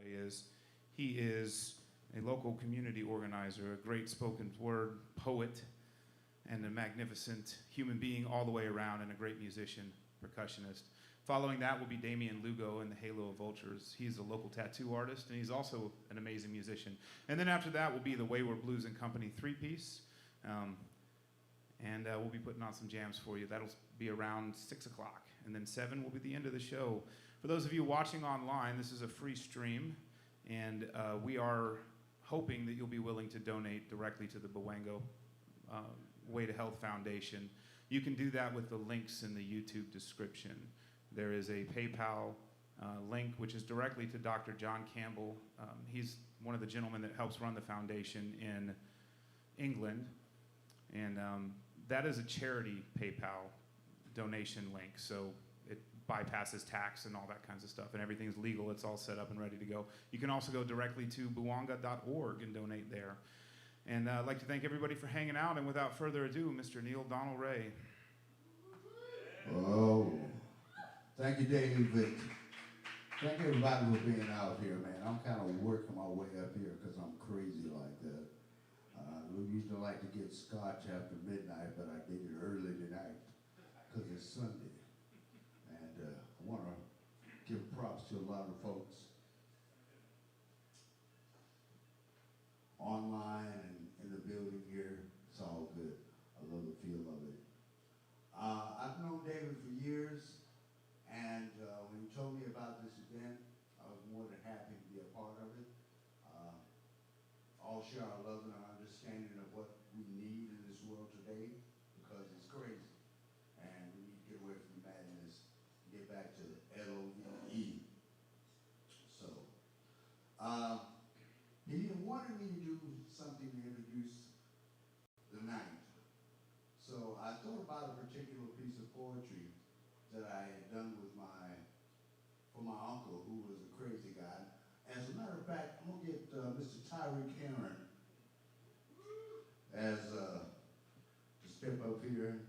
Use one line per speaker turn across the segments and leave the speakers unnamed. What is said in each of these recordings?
Ray is. He is a local community organizer, a great spoken word poet, and a magnificent human being all the way around, and a great musician, percussionist. Following that will be Damian Lugo in the Halo of Vultures. He's a local tattoo artist, and he's also an amazing musician. And then after that will be the Wayward Blues and Company three-piece. And we'll be putting on some jams for you. That'll be around 6 o'clock. And then 7 will be the end of the show. For those of you watching online, this is a free stream. And we are hoping that you'll be willing to donate directly to the Buwanga Way to Health Foundation. You can do that with the links in the YouTube description. There is a PayPal link, which is directly to Dr. John Campbell. He's one of the gentlemen that helps run the foundation in England. And that is a charity PayPal donation link. So it bypasses tax and all that kinds of stuff. And everything's legal. It's all set up and ready to go. You can also go directly to buwanga.org and donate there. And I'd like to thank everybody for hanging out. And without further ado, Mr. Neil Donald Ray.
Oh, thank you, David. Thank everybody for being out here, man. I'm kind of working my way up here because I'm crazy like that. We used to like to get scotch after midnight, but I did it early tonight because it's Sunday. And I want to give props to a lot of folks online and in the building here. It's all good. I love the feel of it. I've known David for years, and when he told me about this event, I was more than happy to be a part of it. All share our love and our understanding of what we need in this world today, because it's crazy. And we need to get away from madness and get back to LOVE. So, he wanted me to do something to introduce the night. So I thought about a particular piece of poetry that I had done with for my uncle, who was a crazy guy. As a matter of fact, I'm gonna get Mr. Tyreek Heron as to step up here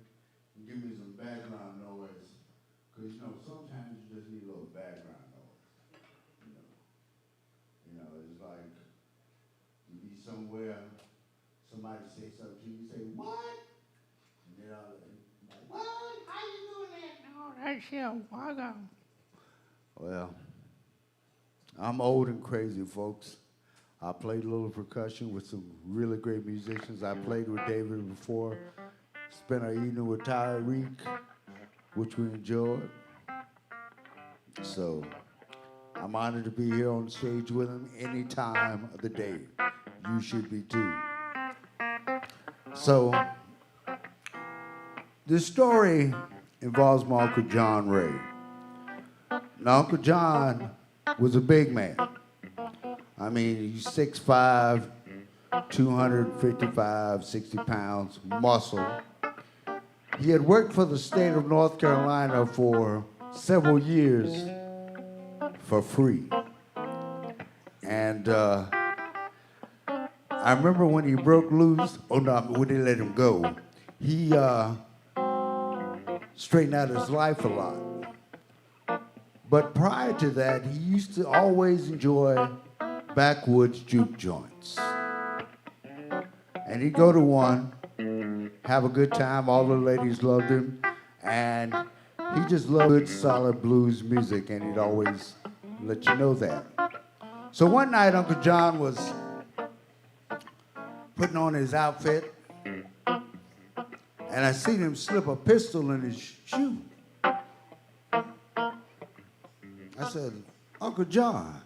and give me some background noise, because you know sometimes you just need a little background noise. You know, it's like you be somewhere, somebody say something to you, you say what? And then I'll like, what? How you doing that? No, that's your Wefwafwa. Well, I'm old and crazy, folks. I played a little percussion with some really great musicians. I played with David before. Spent our evening with Tyreek, which we enjoyed. So I'm honored to be here on stage with him any time of the day. You should be too. So this story involves my Uncle John Ray. Now, Uncle John was a big man. I mean, he's 6'5", 255, 60 pounds, muscle. He had worked for the state of North Carolina for several years for free. And I remember when he broke loose, when they let him go, he straightened out his life a lot. But prior to that, he used to always enjoy backwoods juke joints. And he'd go to one, have a good time, all the ladies loved him, and he just loved good, solid blues music, and he'd always let you know that. So one night, Uncle John was putting on his outfit, and I seen him slip a pistol in his shoe. I said, Uncle John,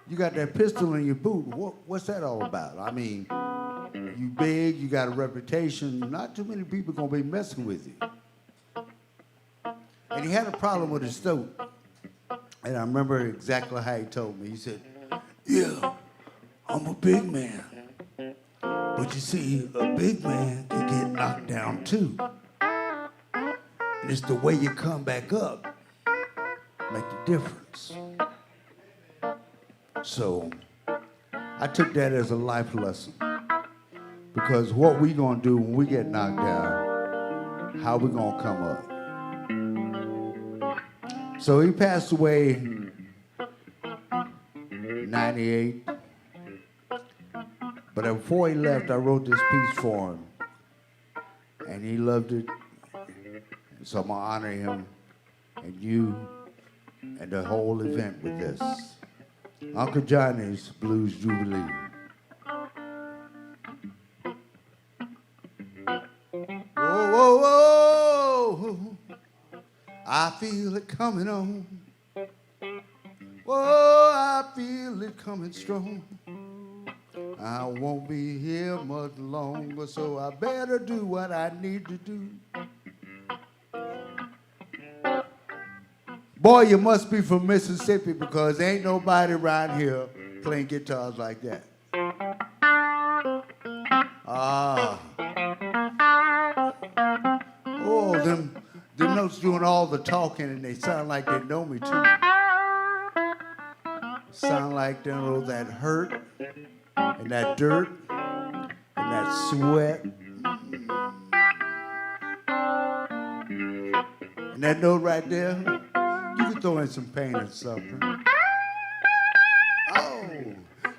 you got that pistol in your boot. What's that all about? I mean, you big, you got a reputation. Not too many people gonna be messing with you. And he had a problem with his throat. And I remember exactly how he told me. He said, yeah, I'm a big man. But you see, a big man can get knocked down too. And it's the way you come back up make the difference. So I took that as a life lesson, because what we gonna do when we get knocked down, how we gonna come up. So he passed away 98. But before he left, I wrote this piece for him. And he loved it. So I'm going to honor him and you and the whole event with this. Uncle Johnny's Blues Jubilee. Whoa, whoa, whoa, I feel it coming on. Whoa, I feel it coming strong. I won't be here much longer, so I better do what I need to do. Boy, you must be from Mississippi because ain't nobody around here playing guitars like that. Ah. Oh, them notes doing all the talking and they sound like they know me too. Sound like they know that hurt and that dirt and that sweat. And that note right there, you can throw in some pain or something. Oh,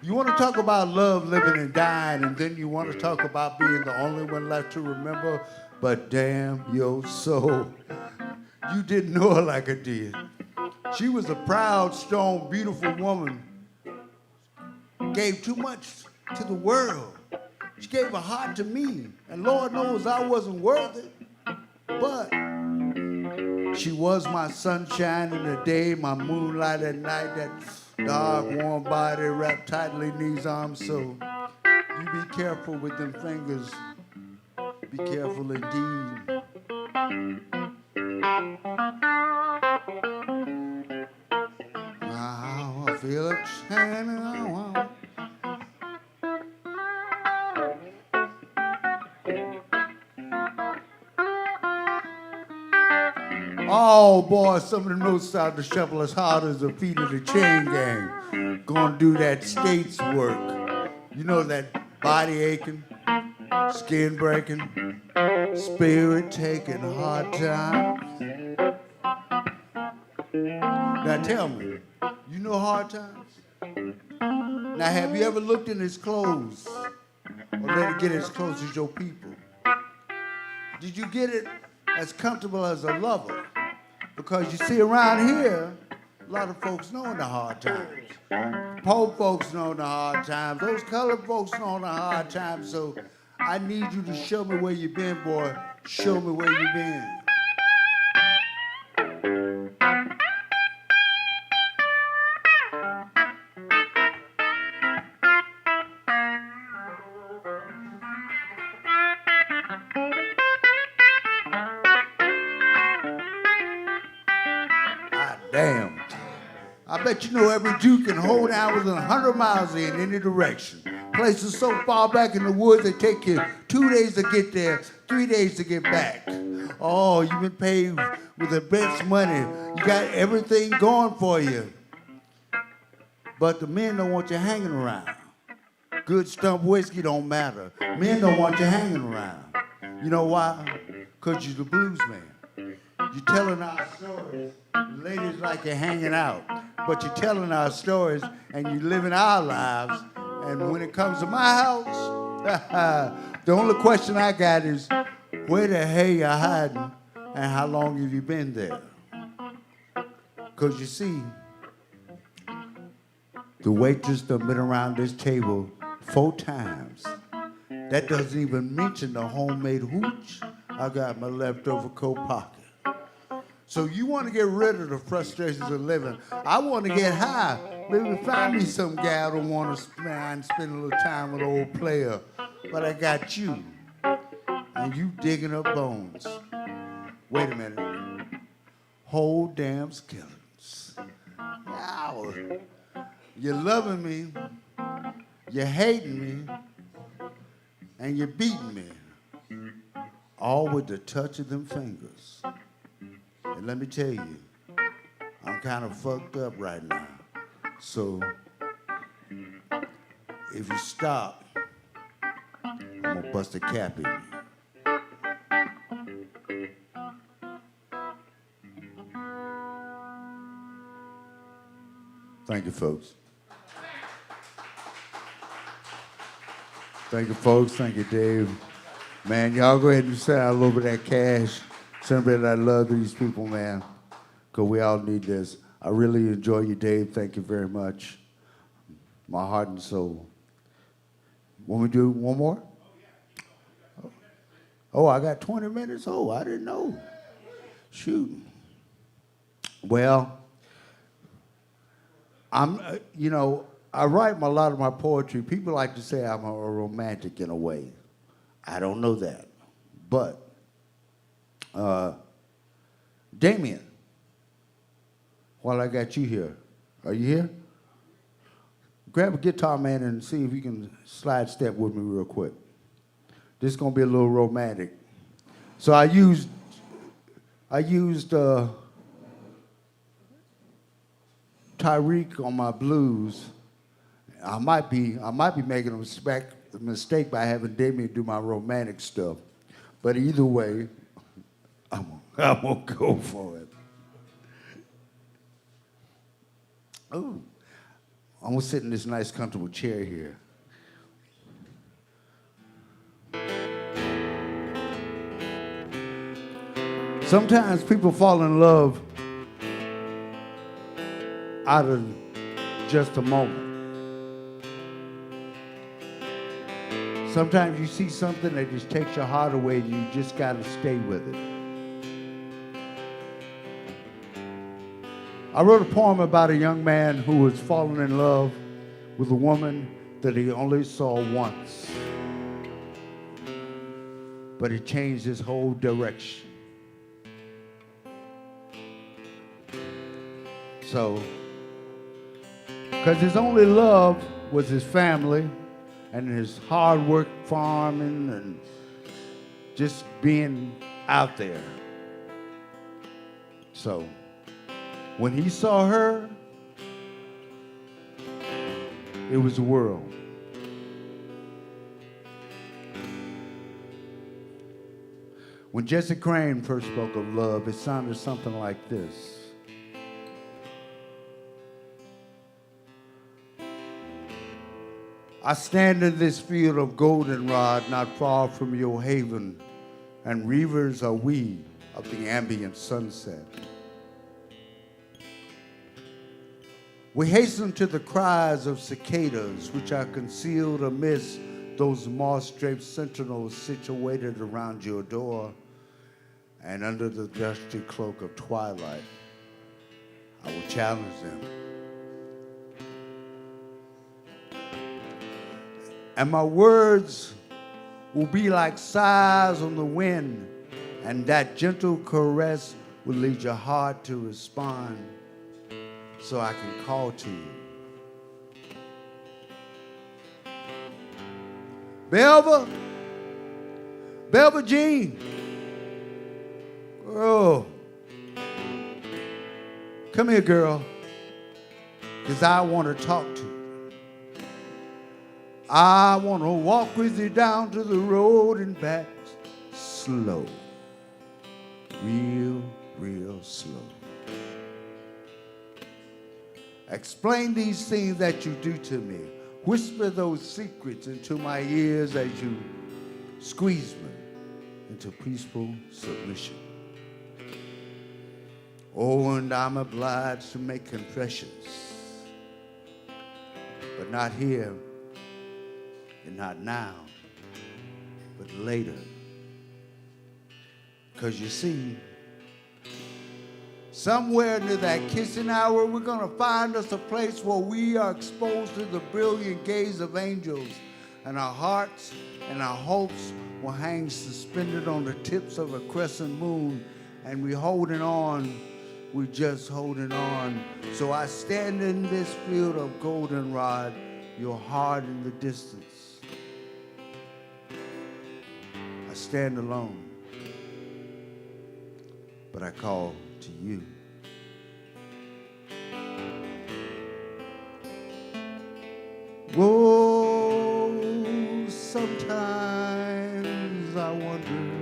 you want to talk about love, living, and dying, and then you want to talk about being the only one left to remember, but damn your soul, you didn't know her like I did. She was a proud, strong, beautiful woman. Gave too much to the world. She gave her heart to me, and Lord knows I wasn't worthy, but she was my sunshine in the day, my moonlight at night, that dark, warm body wrapped tightly in these arms. So you be careful with them fingers. Be careful indeed. Now I feel it shining on. Oh boy, some of the notes started to shuffle as hard as the feet of the chain gang. Gonna do that States work. You know that body aching, skin breaking, spirit taking hard times. Now tell me, you know hard times? Now have you ever looked in his clothes or let it get as close as your people? Did you get it as comfortable as a lover? Because you see around here, a lot of folks know the hard times. Poor folks know the hard times. Those colored folks know the hard times. So I need you to show me where you been, boy. Show me where you been. Damn. I bet you know every Jew can hold down within 100 miles in any direction. Places so far back in the woods, they take you 2 days to get there, 3 days to get back. Oh, you've been paid with the best money. You got everything going for you. But the men don't want you hanging around. Good stump whiskey don't matter. Men don't want you hanging around. You know why? Because you're the blues man. You're telling our stories. Ladies like you hanging out, but you're telling our stories and you're living our lives. And when it comes to my house, the only question I got is, where the hell you hiding and how long have you been there? Because you see, the waitress done been around this table 4 times. That doesn't even mention the homemade hooch I got in my leftover coat pocket. So you want to get rid of the frustrations of living. I want to get high. Maybe find me some gal who want to spend a little time with an old player. But I got you. And you digging up bones. Wait a minute. Whole damn skeletons. Wow. You're loving me. You're hating me. And you're beating me. All with the touch of them fingers. And let me tell you, I'm kind of fucked up right now. So, if you stop, I'm gonna bust a cap in you. Thank you, folks. Thank you, folks. Thank you, Dave. Man, y'all go ahead and send out a little bit of that cash. Send a bit of that love to these people, man, because we all need this. I really enjoy you, Dave. Thank you very much. My heart and soul. Want me to do one more? Oh, I got 20 minutes? Oh, I didn't know. Shoot. Well, I write a lot of my poetry. People like to say I'm a romantic in a way. I don't know that. But, Damien, while I got you here, are you here? Grab a guitar, man, and see if you can slide step with me real quick. This is gonna be a little romantic. So I used Tyreek on my blues. I might be making a mistake by having Damien do my romantic stuff, but either way, I'm gonna go for it. Oh, I'm gonna sit in this nice, comfortable chair here. Sometimes people fall in love out of just a moment. Sometimes you see something that just takes your heart away and you just gotta stay with it. I wrote a poem about a young man who was falling in love with a woman that he only saw once. But it changed his whole direction. So, because his only love was his family and his hard work farming and just being out there. So, when he saw her, it was the world. When Jesse Crane first spoke of love, it sounded something like this. I stand in this field of goldenrod, not far from your haven, and reavers are we of the ambient sunset. We hasten to the cries of cicadas, which are concealed amidst those moss-draped sentinels situated around your door, and under the dusty cloak of twilight, I will challenge them. And my words will be like sighs on the wind, and that gentle caress will lead your heart to respond so I can call to you. Belva Jean, oh, come here, girl, because I want to talk to you. I want to walk with you down to the road and back slow, real, real slow. Explain these things that you do to me. Whisper those secrets into my ears as you squeeze me into peaceful submission. Oh, and I'm obliged to make confessions, but not here and not now, but later. Because you see, somewhere near that kissing hour, we're going to find us a place where we are exposed to the brilliant gaze of angels, and our hearts and our hopes will hang suspended on the tips of a crescent moon, and we're holding on, we're just holding on. So I stand in this field of goldenrod, your heart in the distance. I stand alone, but I call to you. Oh, sometimes I wonder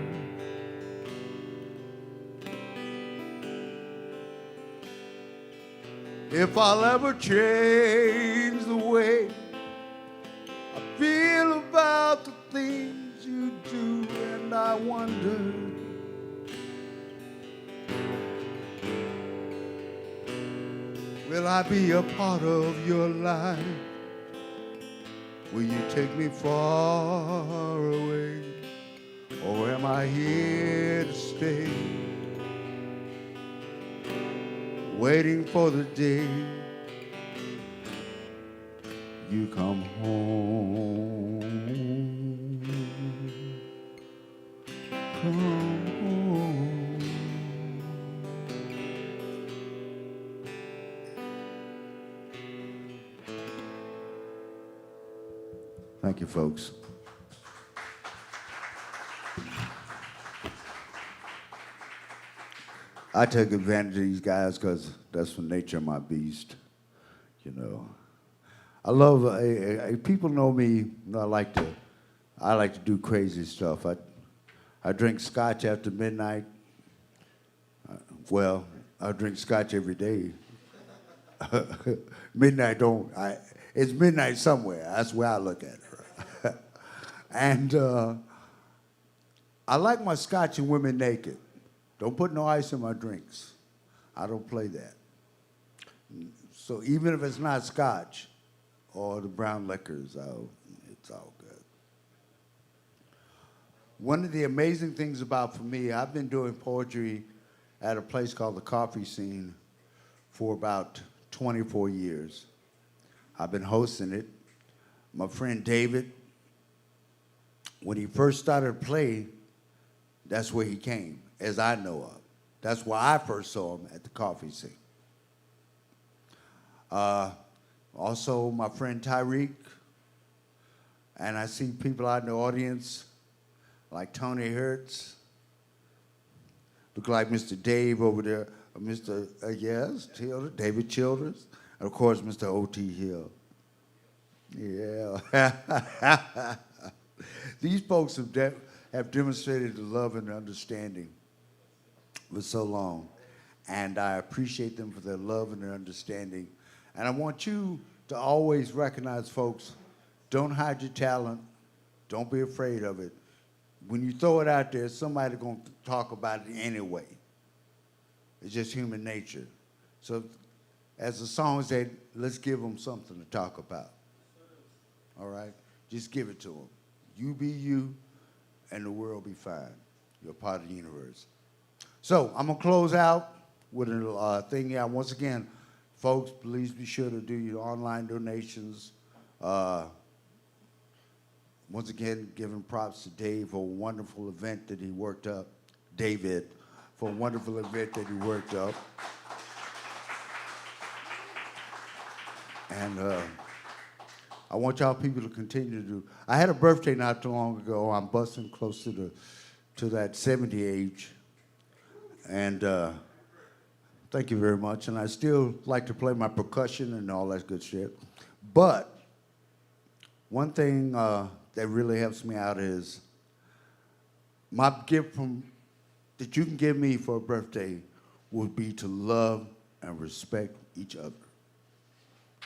if I'll ever change the way I feel about I wonder, will I be a part of your life? Will you take me far away? Or am I here to stay? Waiting for the day you come home. Come home. Thank you, folks. I take advantage of these guys because that's the nature of my beast, you know. I love, people know me, I like to do crazy stuff. I drink scotch after midnight. Well, I drink scotch every day. Midnight it's midnight somewhere. That's where I look at it. And I like my scotch and women naked. Don't put no ice in my drinks. I don't play that. So even if it's not scotch or the brown liquors, it's all good. One of the amazing things for me, I've been doing poetry at a place called the Coffee Scene for about 24 years. I've been hosting it. My friend David, when he first started to play, that's where he came, as I know of. That's where I first saw him, at the Coffee Scene. Also, my friend Tyreek, and I see people out in the audience like Tony Hertz, look like Mr. Dave over there, Mr. Yes, David Childers, and of course, Mr. O.T. Hill. Yeah. These folks have demonstrated the love and understanding for so long, and I appreciate them for their love and their understanding. And I want you to always recognize, folks, don't hide your talent. Don't be afraid of it. When you throw it out there, somebody's going to talk about it anyway. It's just human nature. So as the song said, let's give them something to talk about. All right? Just give it to them. You be you, and the world be fine. You're part of the universe. So I'm going to close out with a thing here. Once again, folks, please be sure to do your online donations. Once again, giving props to Dave for a wonderful event that he worked up. David, for a wonderful event that he worked up. And I want y'all people to continue to do. I had a birthday not too long ago. I'm busting close to that 70 age. And thank you very much. And I still like to play my percussion and all that good shit. But one thing that really helps me out is my gift that you can give me for a birthday would be to love and respect each other.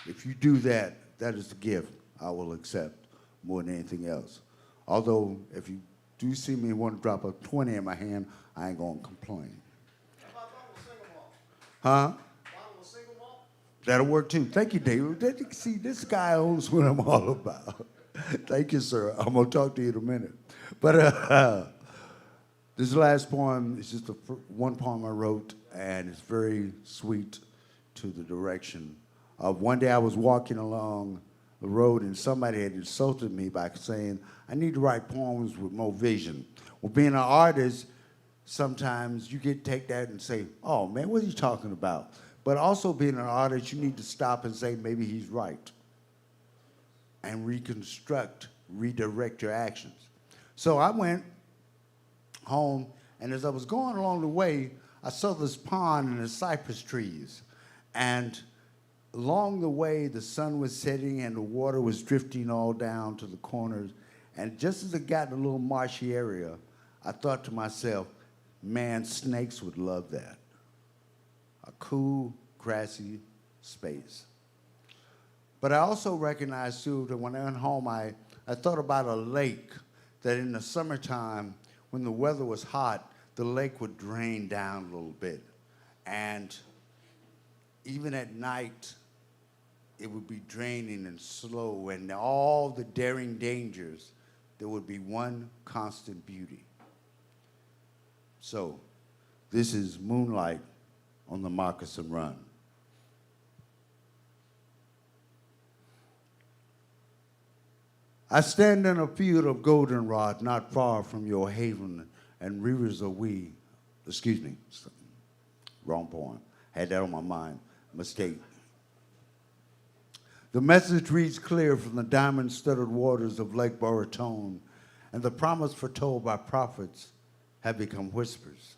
If you do that, that is the gift I will accept more than anything else. Although, if you do see me want to drop a 20 in my hand, I ain't going to complain.
How about bottle of single malt?
Huh?
Bottle of single malt?
That'll work too. Thank you, David. See, this guy owns what I'm all about. Thank you, sir. I'm going to talk to you in a minute. But this last poem is just one poem I wrote, and it's very sweet to the direction of one day I was walking along the road and somebody had insulted me by saying, I need to write poems with more vision. Well, being an artist, sometimes you take that and say, oh, man, what are you talking about? But also being an artist, you need to stop and say, maybe he's right. And redirect your actions. So I went home, and as I was going along the way, I saw this pond and the cypress trees. And along the way, the sun was setting and the water was drifting all down to the corners. And just as it got in a little marshy area, I thought to myself, man, snakes would love that. A cool, grassy space. But I also recognized, too, that when I went home, I thought about a lake that in the summertime when the weather was hot, the lake would drain down a little bit. And even at night, it would be draining and slow, and all the daring dangers, there would be one constant beauty. So, this is Moonlight on the Moccasin Run. I stand in a field of goldenrod not far from your haven, and rivers are we. Excuse me, wrong poem. Had that on my mind, mistake. The message reads clear from the diamond-studded waters of Lake Baritone, and the promise foretold by prophets have become whispers.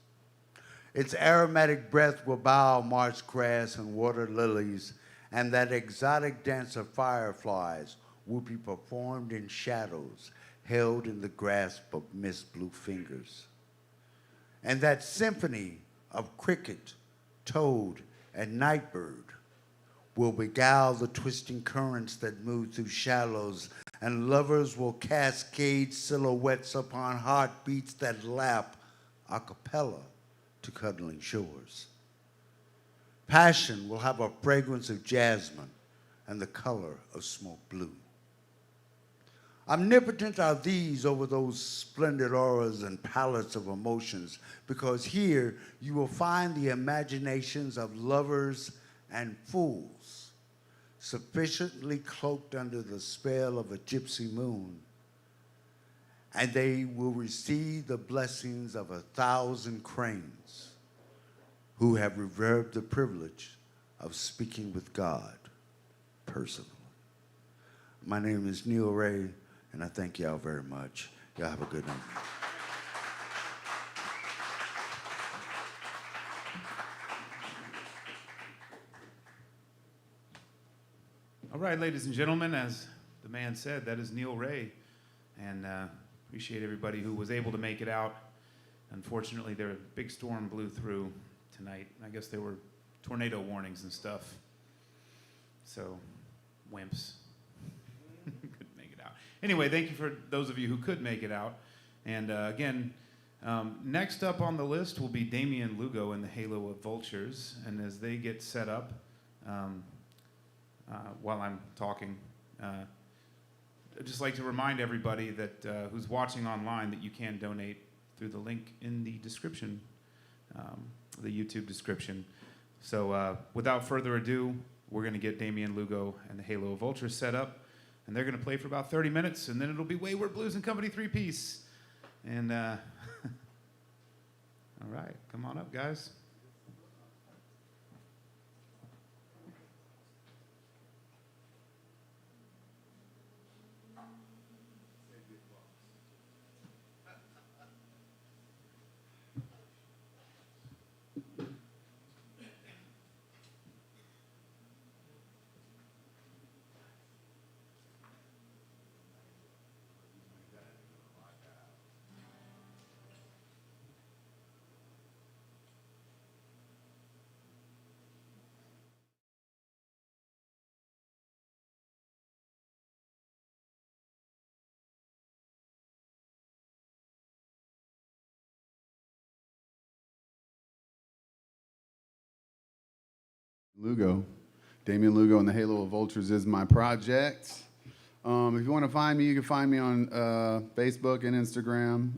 Its aromatic breath will bow marsh grass and water lilies, and that exotic dance of fireflies will be performed in shadows, held in the grasp of mist-blue fingers. And that symphony of cricket, toad, and nightbird will beguile the twisting currents that move through shallows, and lovers will cascade silhouettes upon heartbeats that lap a cappella to cuddling shores. Passion will have a fragrance of jasmine and the color of smoke blue. Omnipotent are these over those splendid auras and palettes of emotions, because here you will find the imaginations of lovers and fools, sufficiently cloaked under the spell of a gypsy moon, and they will receive the blessings of 1,000 cranes who have reserved the privilege of speaking with God personally. My name is Neil Ray, and I thank y'all very much. Y'all have a good night.
All right, ladies and gentlemen, as the man said, that is Neil Ray. And appreciate everybody who was able to make it out. Unfortunately, a big storm blew through tonight. I guess there were tornado warnings and stuff. So, wimps. Couldn't make it out. Anyway, thank you for those of you who could make it out. And again, next up on the list will be Damian Lugo and the Halo of Vultures. And as they get set up, while I'm talking, I'd just like to remind everybody that who's watching online that you can donate through the link in the description, the YouTube description. So without further ado, we're going to get Damian Lugo and the Halo of Vultures set up, and they're going to play for about 30 minutes, and then it'll be Wayward Blues and Company 3-piece. And all right, come on up, guys.
Lugo. Damian Lugo and the Halo of Vultures is my project. If you want to find me, you can find me on Facebook and Instagram.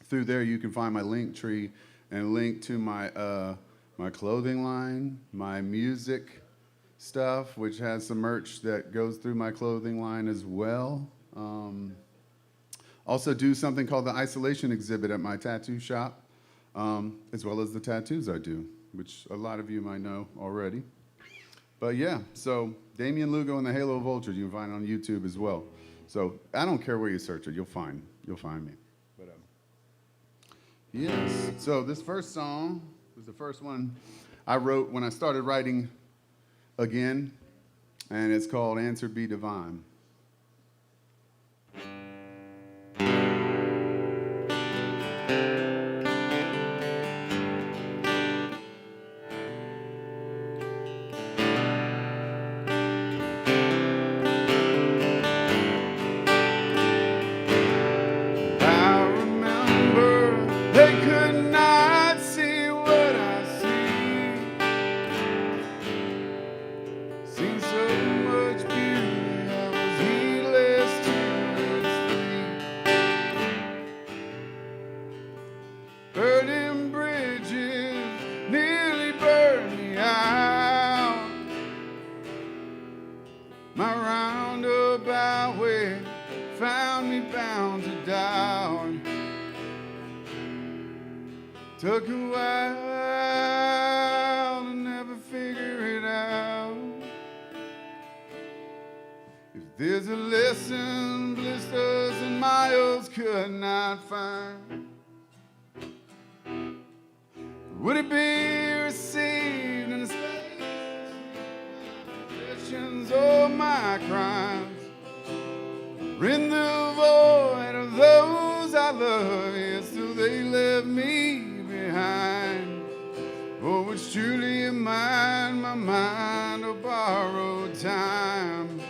Through there, you can find my link tree and link to my my clothing line, my music stuff, which has some merch that goes through my clothing line as well. Also do something called the Isolation Exhibit at my tattoo shop, as well as the tattoos I do, which a lot of you might know already. But yeah, so Damian Lugo and the Halo of Vultures, you can find on YouTube as well. So I don't care where you search it, you'll find me. But yes, so this first song was the first one I wrote when I started writing again, and it's called Answer Be Divine. I remember Took a while to never figure it out. If there's a lesson blisters and miles could not find, would it be received in the space or my crimes? Or in the void of those I love, yes, till they left me behind. Oh, what's truly in mine, my mind, or borrowed time?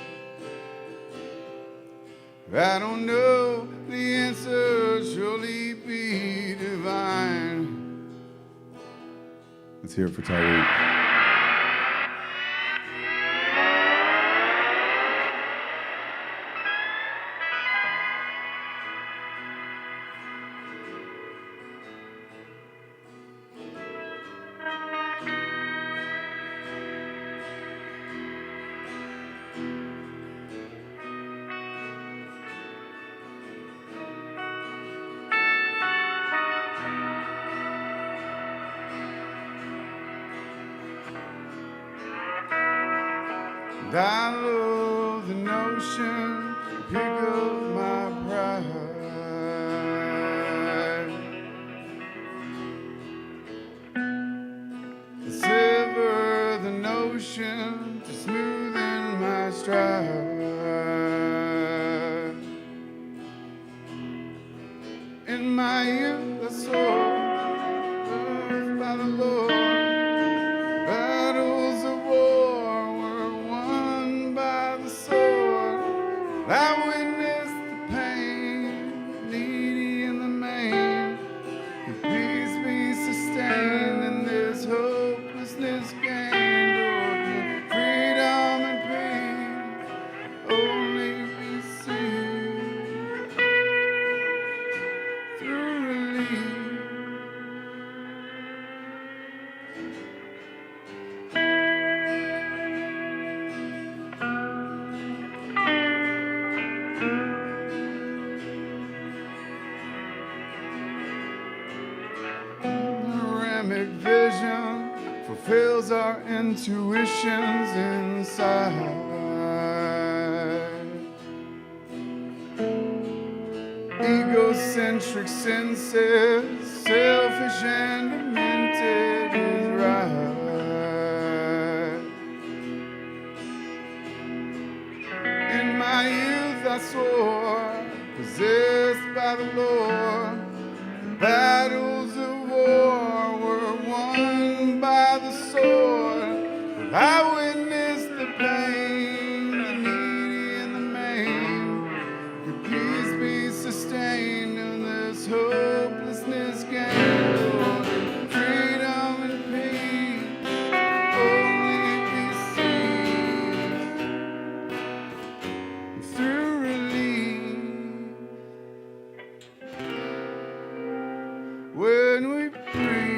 I don't know, the answer surely be divine. Let's hear it for Tyreek. I love the notion, pick up my pride, sever the notion to smoothen my stride. In my youth I saw loved by the Lord. Battles of war were won by the sword. I witnessed the pain, needy in the main. Could peace be sustained in this hopelessness gained? Or could freedom and pain only be seen through relief? Panoramic vision fulfills our intuitions inside. Egocentric senses, selfish and demented is right. In my youth I swore, possessed by the Lord. Battles of war were won by the sword. I witnessed the pain, the needy and the main. Could peace be sustained in this hopelessness gained? Or could freedom and peace only be seen through relief? When we breathe.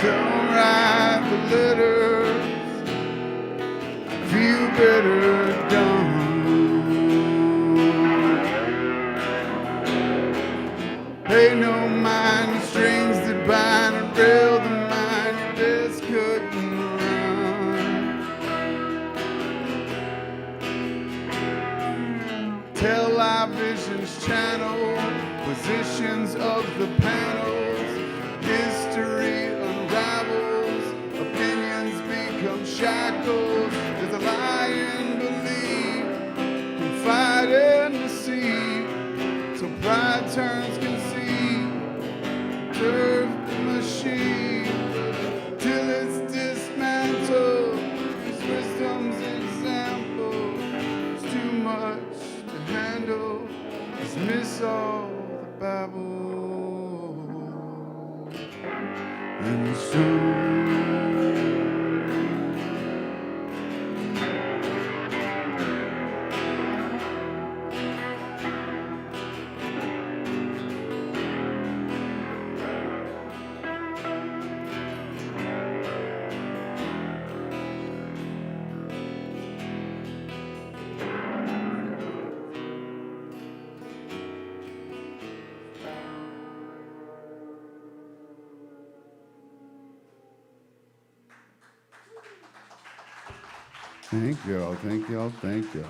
Don't write the letters, feel better done. Pay no mind to strings that bind and rail the mind your best couldn't run. Tell our visions channel positions of the panels. History unravels, opinions become shackles. There's a lie in belief, confide and deceive, till pride turns conceit. Serve the machine till it's dismantled. His wisdom's example. dismiss all the babble and soon. Thank y'all, thank y'all, thank y'all.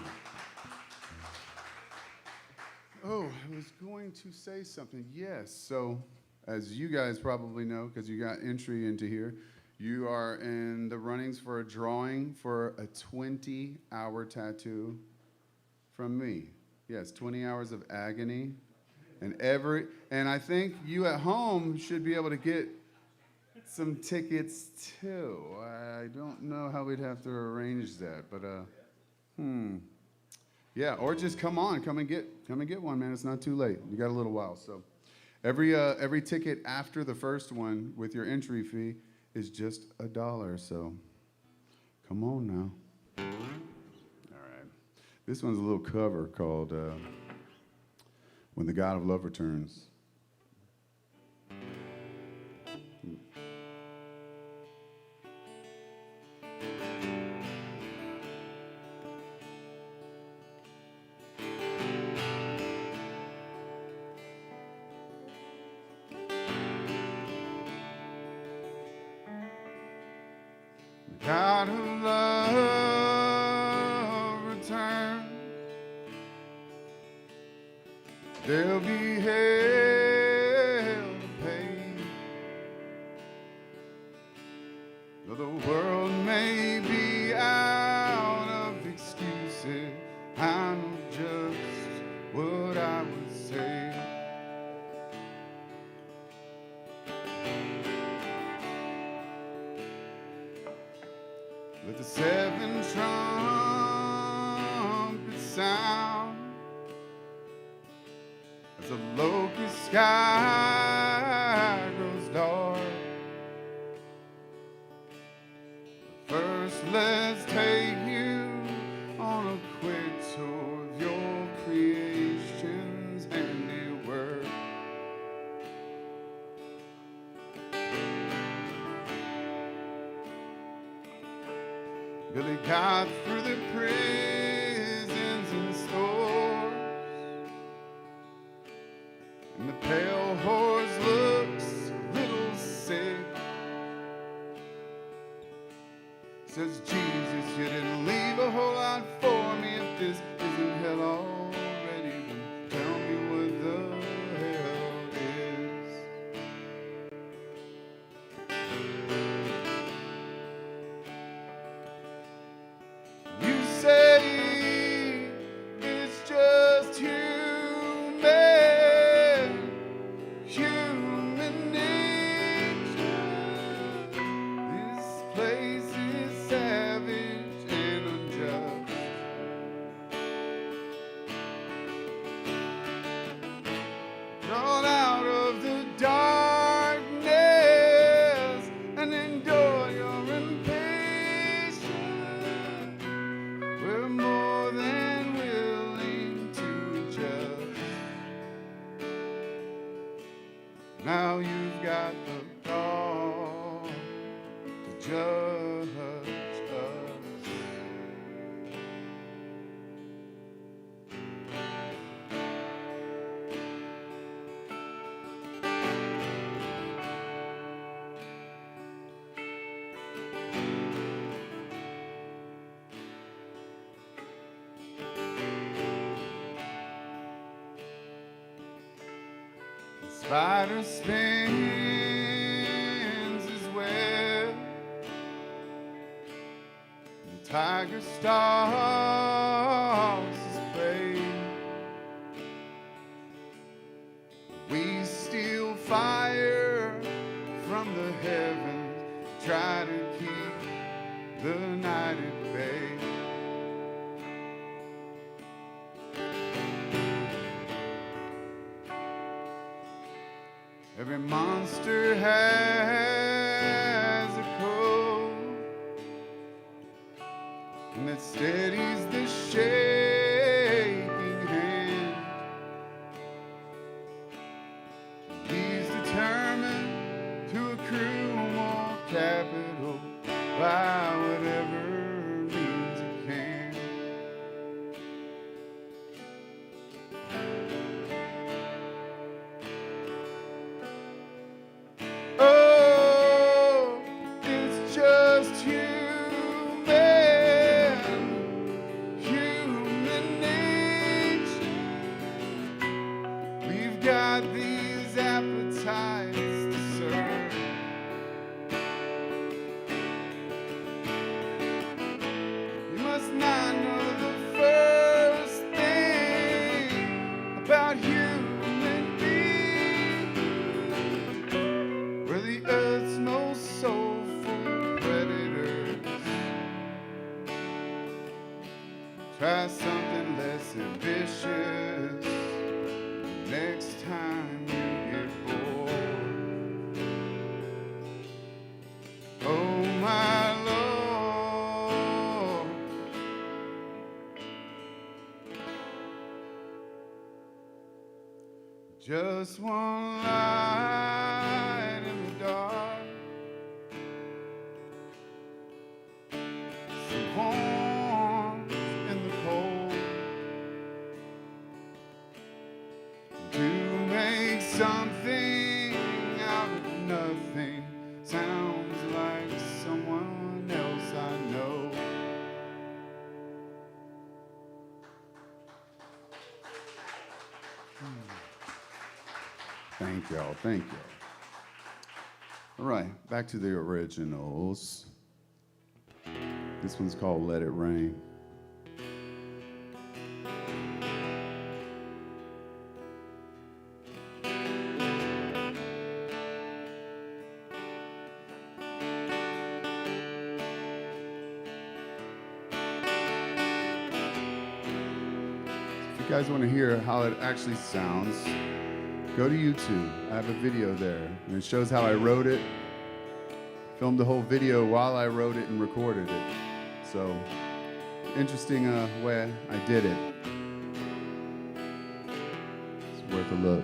Oh, I was going to say something. Yes, so as you guys probably know, because you got entry into here, you are in the runnings for a drawing for a 20-hour tattoo from me. Yes, 20 hours of agony. And I think you at home should be able to get some tickets too. I don't know how we'd have to arrange that, but yeah, or just come and get one, man. It's not too late. You got a little while. So every ticket after the first one with your entry fee is just $1. So come on now. All right. This one's a little cover called When the God of Love Returns. God of love return. There'll be hell to pay. Though the world may be out of excuses, I know just what I would say. Let the seven trumpets sound as the locust sky grows dark. First, let's take you on a quick tour of your creation's handiwork. Billy got through the prisons and stores, and the pale horse looks a little sick. Says, Jesus, you didn't leave a whole lot for me. If this isn't hell already, then tell me what the hell is. You say it's just human nature. This place is savage and unjust. Drawn out of the darkness and endure your impatience. We're more than willing to adjust. Now you've got the call to judge us. The spider spins his web, the tiger stalks his prey. We steal fire from the heavens, try to keep the night at bay. Every monster has a code, and that steadies the shaking hand. He's determined to accrue more capital by whatever means he can. Oh, it's just human nature. We've got these appetites to serve. You must not know the first thing about human beings. We're the earth's most soulful predators. Try something less ambitious next time you get bored. Oh my Lord, just one light in the dark, some warmth in the cold, to make something out of nothing. Sounds like someone else I know. Thank y'all, thank y'all. All right, back to the originals. This one's called Let It Rain. If you guys want to hear how it actually sounds, go to YouTube. I have a video there, and it shows how I wrote it. Filmed the whole video while I wrote it and recorded it. So, interesting way I did it. It's worth a look.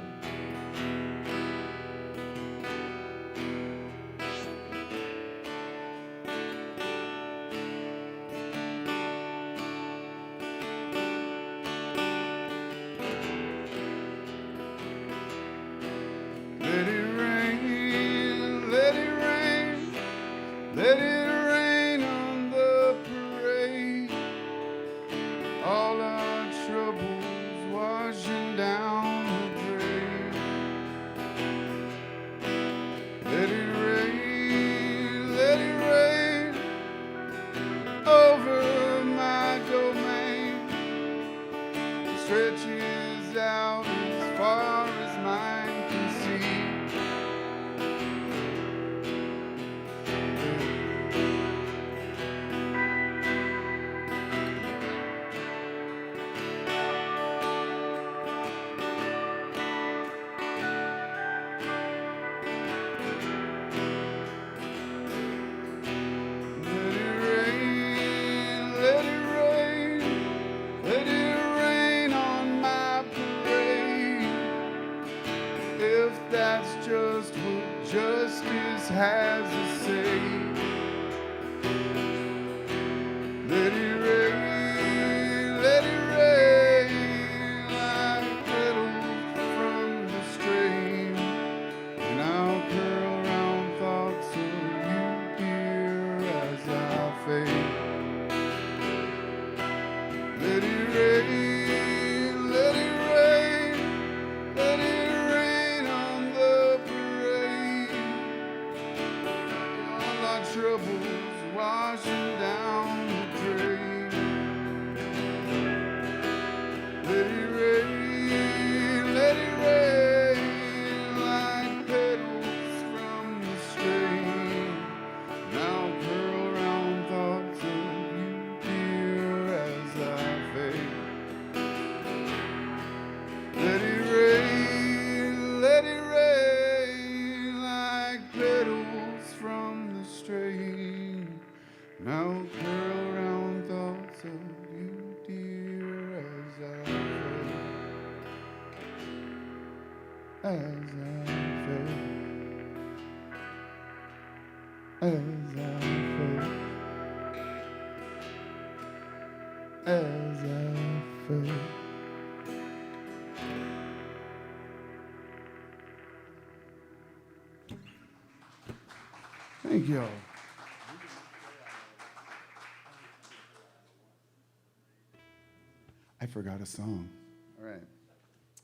Let it rain, let it rain, let it rain on the parade. All our troubles washing down the drain. Let it rain over my domain. It stretches out as far as mine can see. Let it rain, let it rain, let it rain on my parade. If that's just what justice has to say. Let it rain like petals from the stream. And I'll curl around thoughts of you here as I fade. Let it rain, let it rain, let it rain on the parade. as I fade, as I fade, as I fade. Thank y'all. I forgot a song. All right.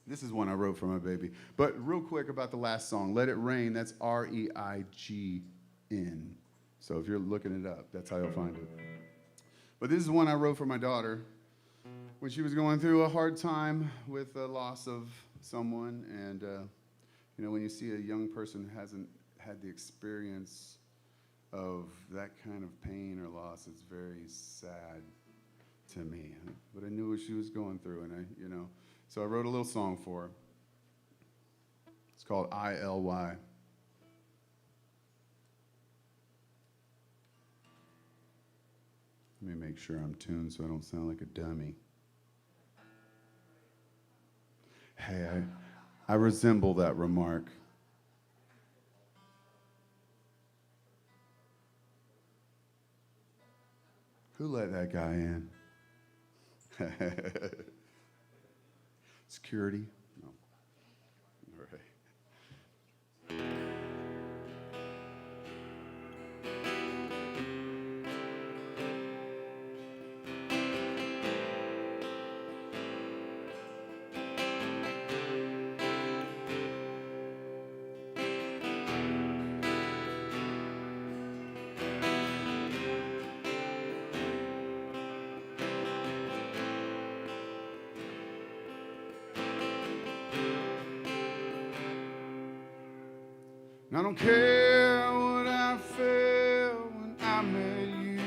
This is one I wrote for my baby. But real quick about the last song, Let It Rain, that's R-E-I-G-N. So if you're looking it up, that's how you'll find it. But this is one I wrote for my daughter when she was going through a hard time with the loss of someone. And, you know, when you see a young person who hasn't had the experience of that kind of pain or loss, it's very sad to me. But I knew what she was going through, and so I wrote a little song for her. It's called I-L-Y. Let me make sure I'm tuned so I don't sound like a dummy. Hey, I resemble that remark. Who let that guy in? Security? No. All right. I don't care what I felt when I met you.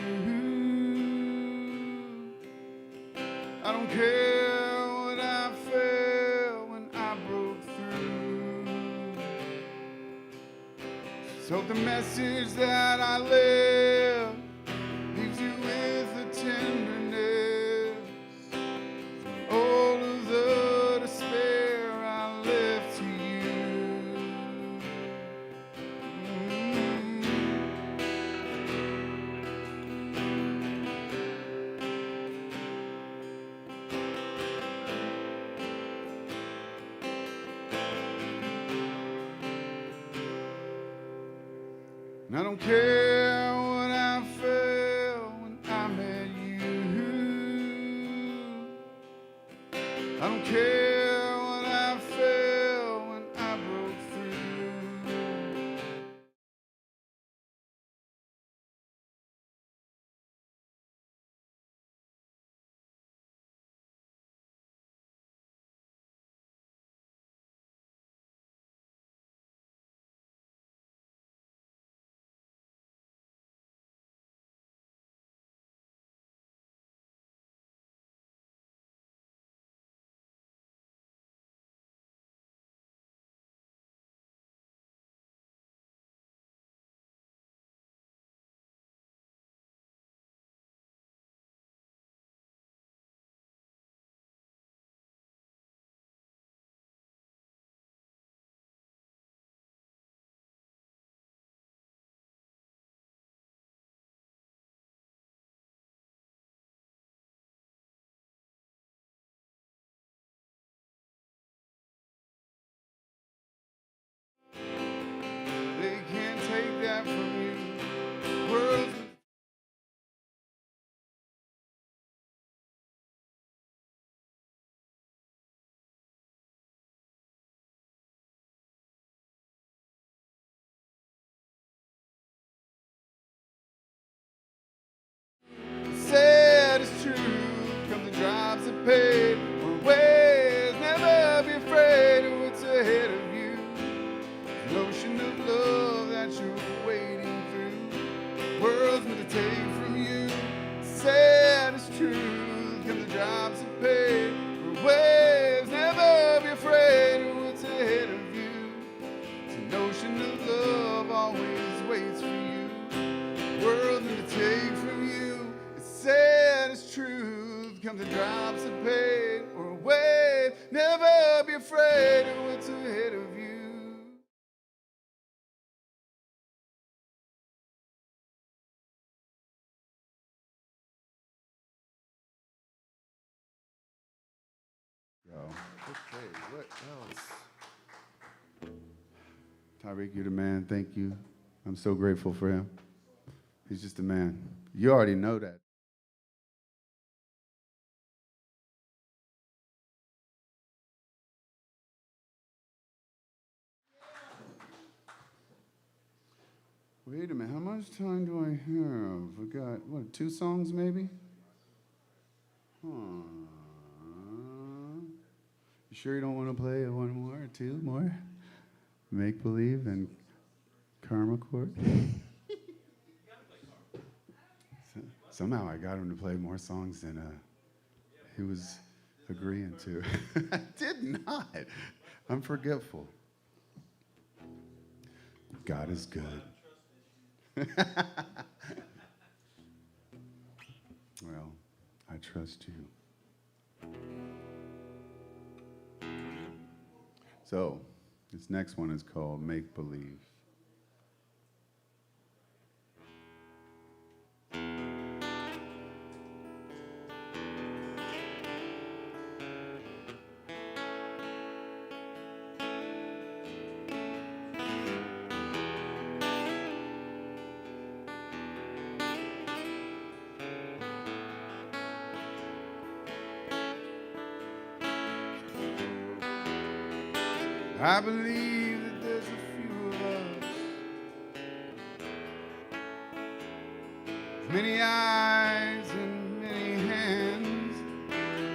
I don't care what I felt when I broke through. Just hope the message that I left leaves you with a tenderness from all of the despair I left to you. And I don't care what I felt when I met you. I don't care what I felt when I broke through. They can't take that from you. World's sad as truth, come the drops of pain, or ways, never be afraid of what's ahead of you. The ocean of love that you're wading through, world's meant to take from you. Sad as truth, come the drops of pain, or waves, never be afraid of what's ahead of you. It's an ocean of love always waits for you, world's meant to take from you. It's sad as truth, come the drops of pain, or a wave, never be afraid of what's ahead of you. Okay, what else? Tyreek, you're the man. Thank you. I'm so grateful for him. He's just a man. You already know that. Wait a minute, how much time do I have? We got, what, 2 songs maybe? Huh. You sure you don't want to play one more or 2 more? Make Believe and Karma Court? Somehow I got him to play more songs than he was agreeing to. I did not. I'm forgetful. God is good. Well, I trust you. So, this next one is called Make Believe. I believe that there's a few of us, many eyes and many hands,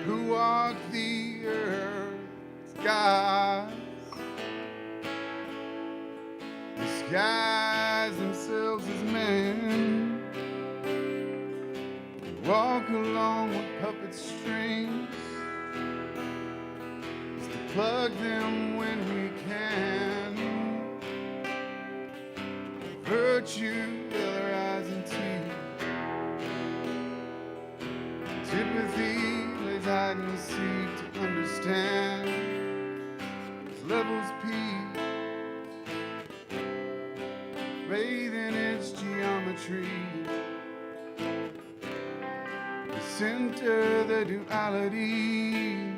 who walk the earth's skies, disguise themselves as men, walk along with puppet strings, plug them when we can. Virtue, their eyes and teeth. Sympathy lays hide and seek to understand. Its levels peak, bathe in its geometry. The center, the duality.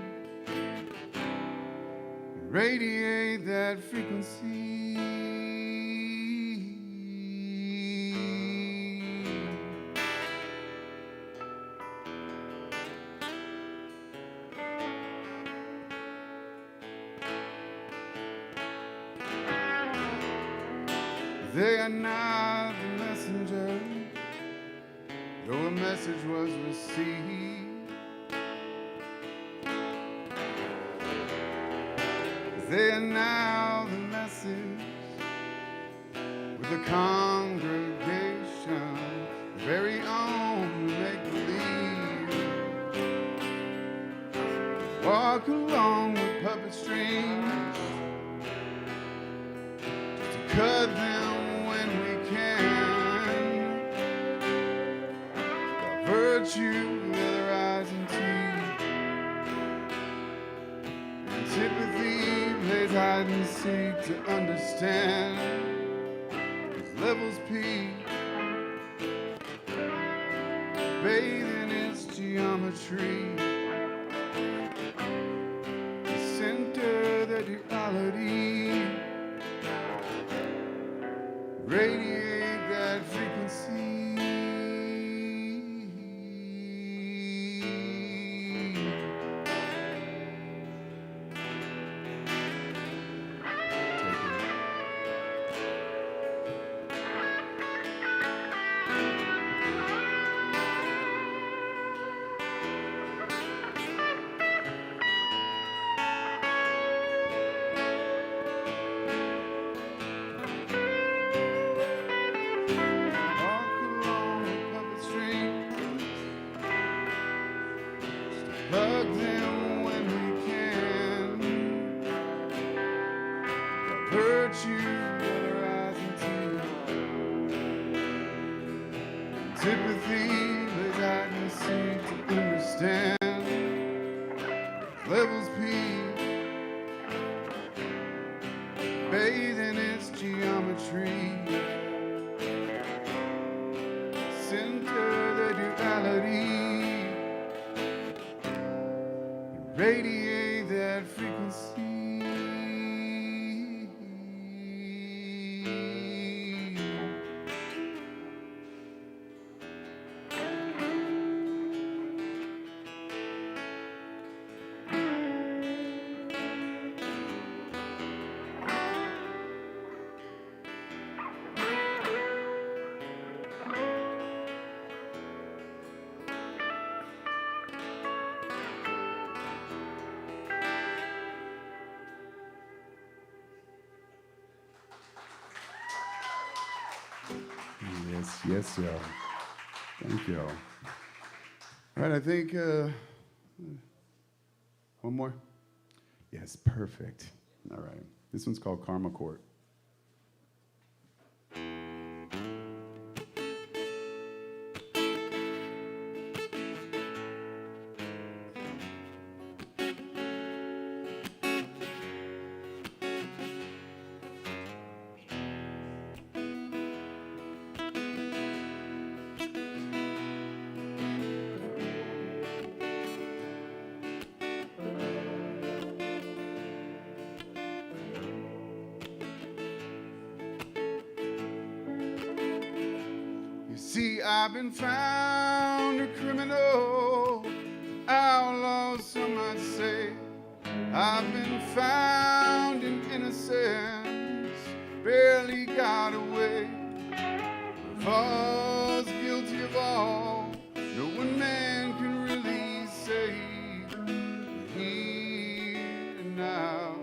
Radiate that frequency. They are not the messenger, though a message was received. They are now the message with the congregation, very own make-believe. Walk along with puppet strings, just to cut them when we can. The virtue of their eyes and teeth, and sympathy plays hide and seek to understand. His levels peak, bathe in its geometry. The center, the duality. Radiate that frequency. Plug them when we can. The virtue of their eyes and teeth. Sympathy lays hide and seek to understand. Levels peak, bathe in its geometry. Center the duality. Radiate that frequency. Yes, y'all. Thank y'all. All right, I think one more. Yes, perfect. All right. This one's called Karma Court. You see, I've been found a criminal, outlaw, some might say. I've been found in innocence, barely got away. Was guilty of all, no one man can really say. Here and now,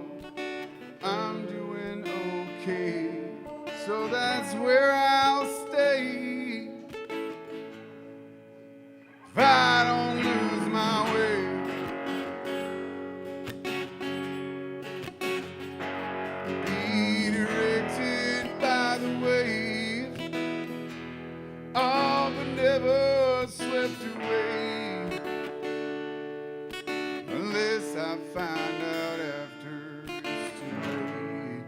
I'm doing okay, so that's where I'll stay. If I don't lose my way, be directed by the wave, all but never swept away, unless I find out after it's too late.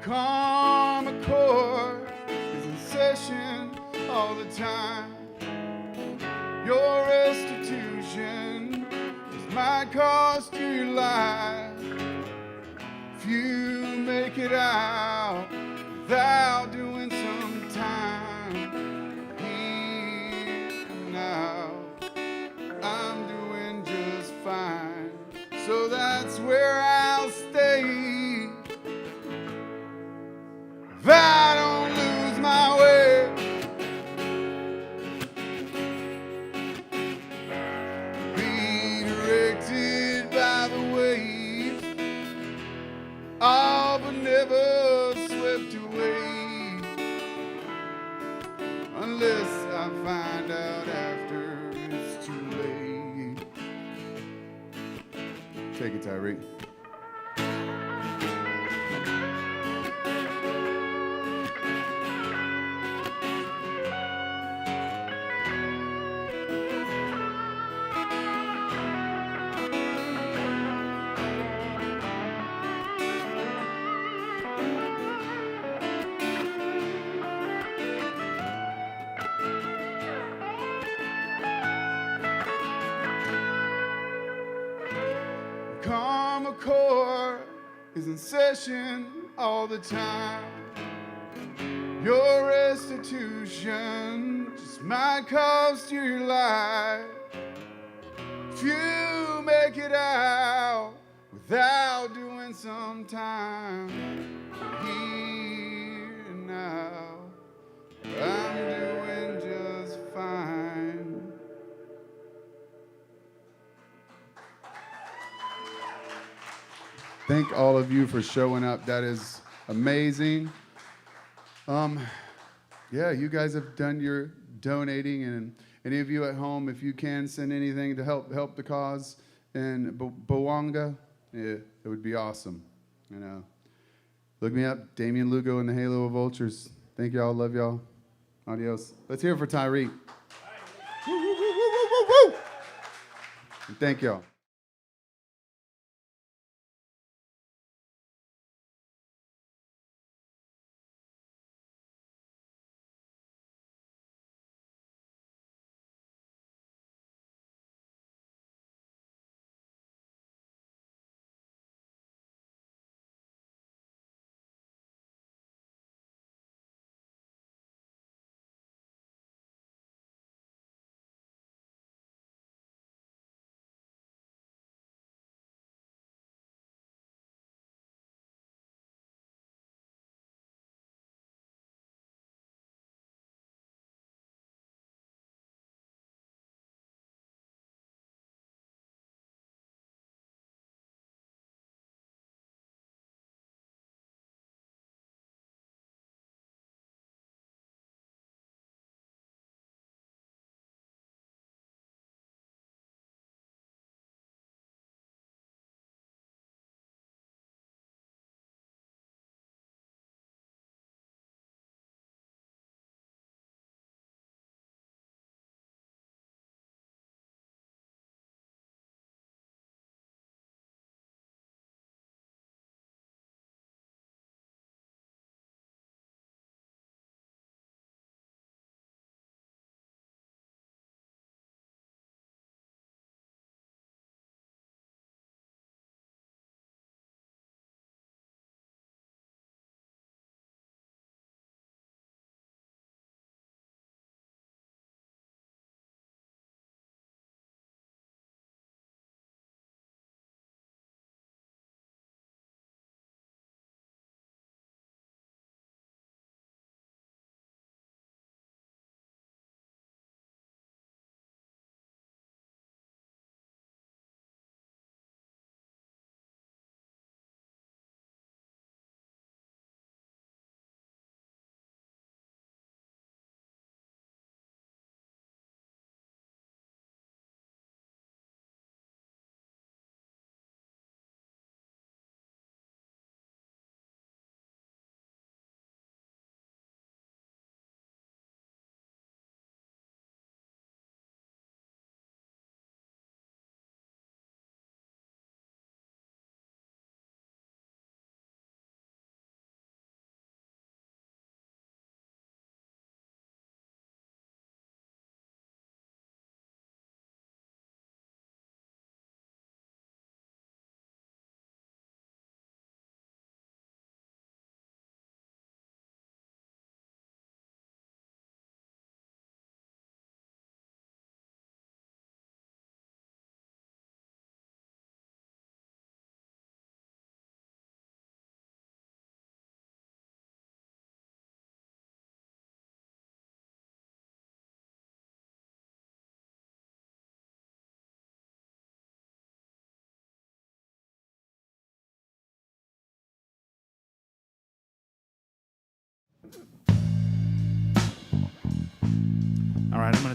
Karma Court is in session all the time. Your restitution just might cost you your life. If you make it out without doing some time, here and now, I'm doing just fine. So that's where I'll stay. If I don't lose my way, be directed by the waves, all but never swept away, unless I find out after it's too late. Take it, Tyreek. Karma Court is in session all the time. Your restitution just might cost you your life. If you make it out without doing some time, here and now, I'm doing just fine. Thank all of you for showing up. That is amazing. Yeah, you guys have done your donating, and any of you at home, if you can send anything to help the cause in Buwanga, yeah, it would be awesome. You know, look me up, Damian Lugo and the Halo of Vultures. Thank y'all. Love y'all. Adios. Let's hear it for Tyreek. Woo, woo, woo, woo, woo, woo. And thank y'all.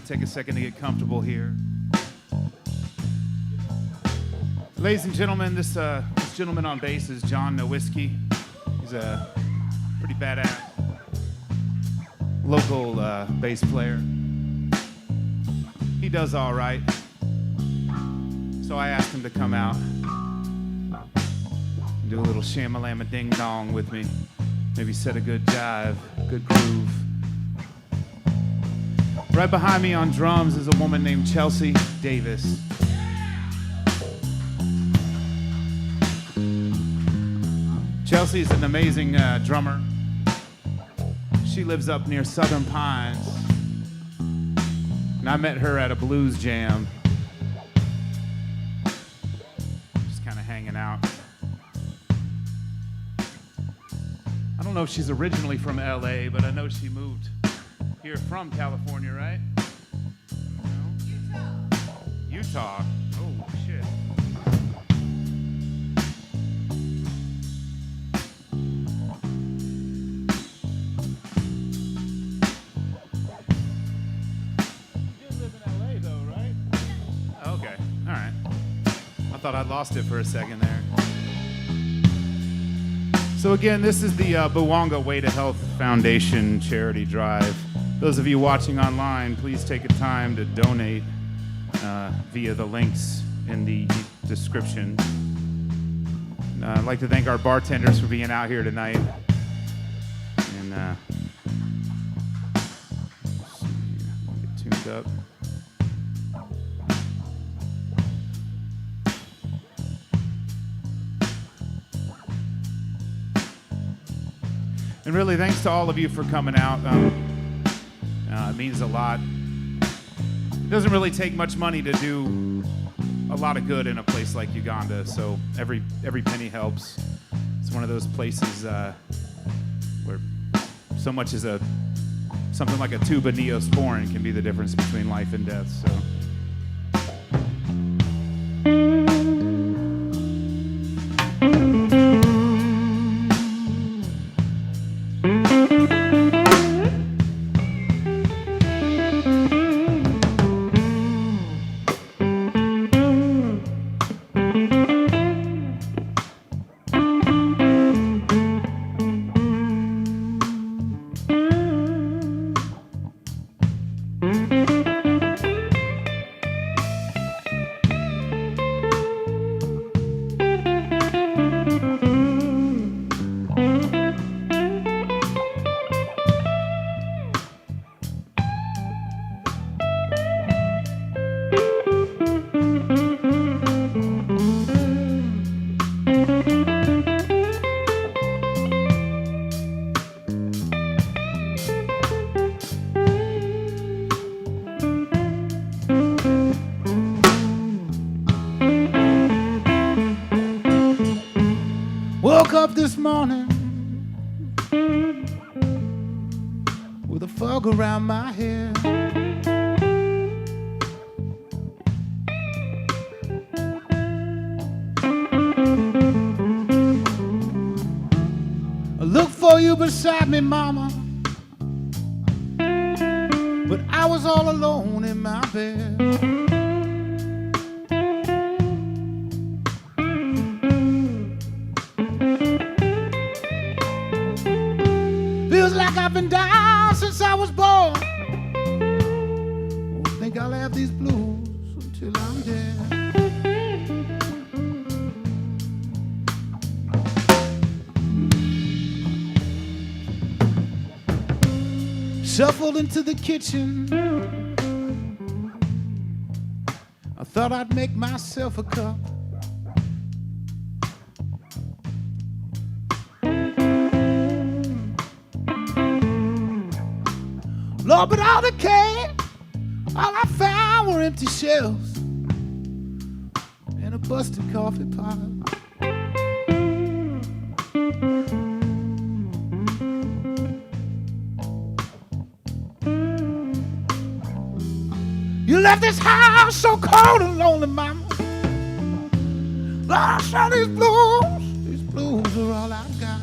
take a second to get comfortable here. Ladies and gentlemen, this gentleman on bass is John Nowinski. He's a pretty badass local bass player. He does all right. So I asked him to come out and do a little shamalama ding dong with me. Maybe set a good jive, good groove. Right behind me on drums is a woman named Chelsea Davis. Chelsea's an amazing drummer. She lives up near Southern Pines. And I met her at a blues jam. Just kind of hanging out. I don't know if she's originally from LA, but I know she moved here from California, right? No? Utah. Oh, shit. I thought I'd lost it for a second there. So again, this is the Buwanga Way to Health Foundation charity drive. Those of you watching online, please take a time to donate via the links in the description. I'd like to thank our bartenders for being out here tonight. And let's see, get tuned up. And really, thanks to all of you for coming out. It means a lot. It doesn't really take much money to do a lot of good in a place like Uganda, so every penny helps. It's one of those places where so much as something like a tube of Neosporin can be the difference between life and death. So. Woke up this morning with a fog around my head. I looked for you beside me, mama, but I was all alone in my bed. Feels like I've been down since I was born. Don't think I'll have these blues until I'm dead. Shuffled into the kitchen. I thought I'd make myself a cup. Lord, but all that came, all I found were empty shelves and a busted coffee pot. You left this house so cold and lonely, mama. Lord, I saw these blues are all I've got.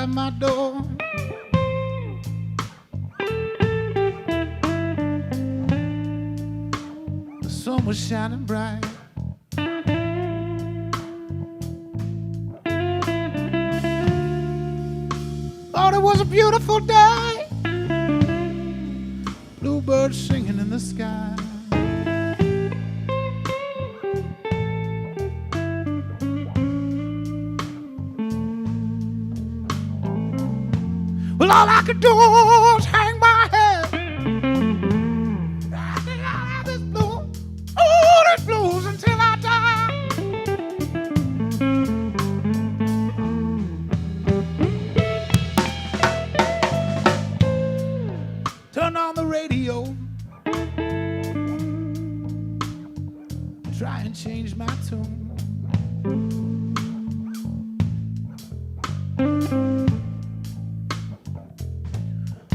at my door. The sun was shining bright. Thought it was a beautiful day. Bluebirds singing in the sky. Well, all I could do was hang my head. I think I'll have this blues, oh, this blues until I die. Turn on the radio, try and change my tune.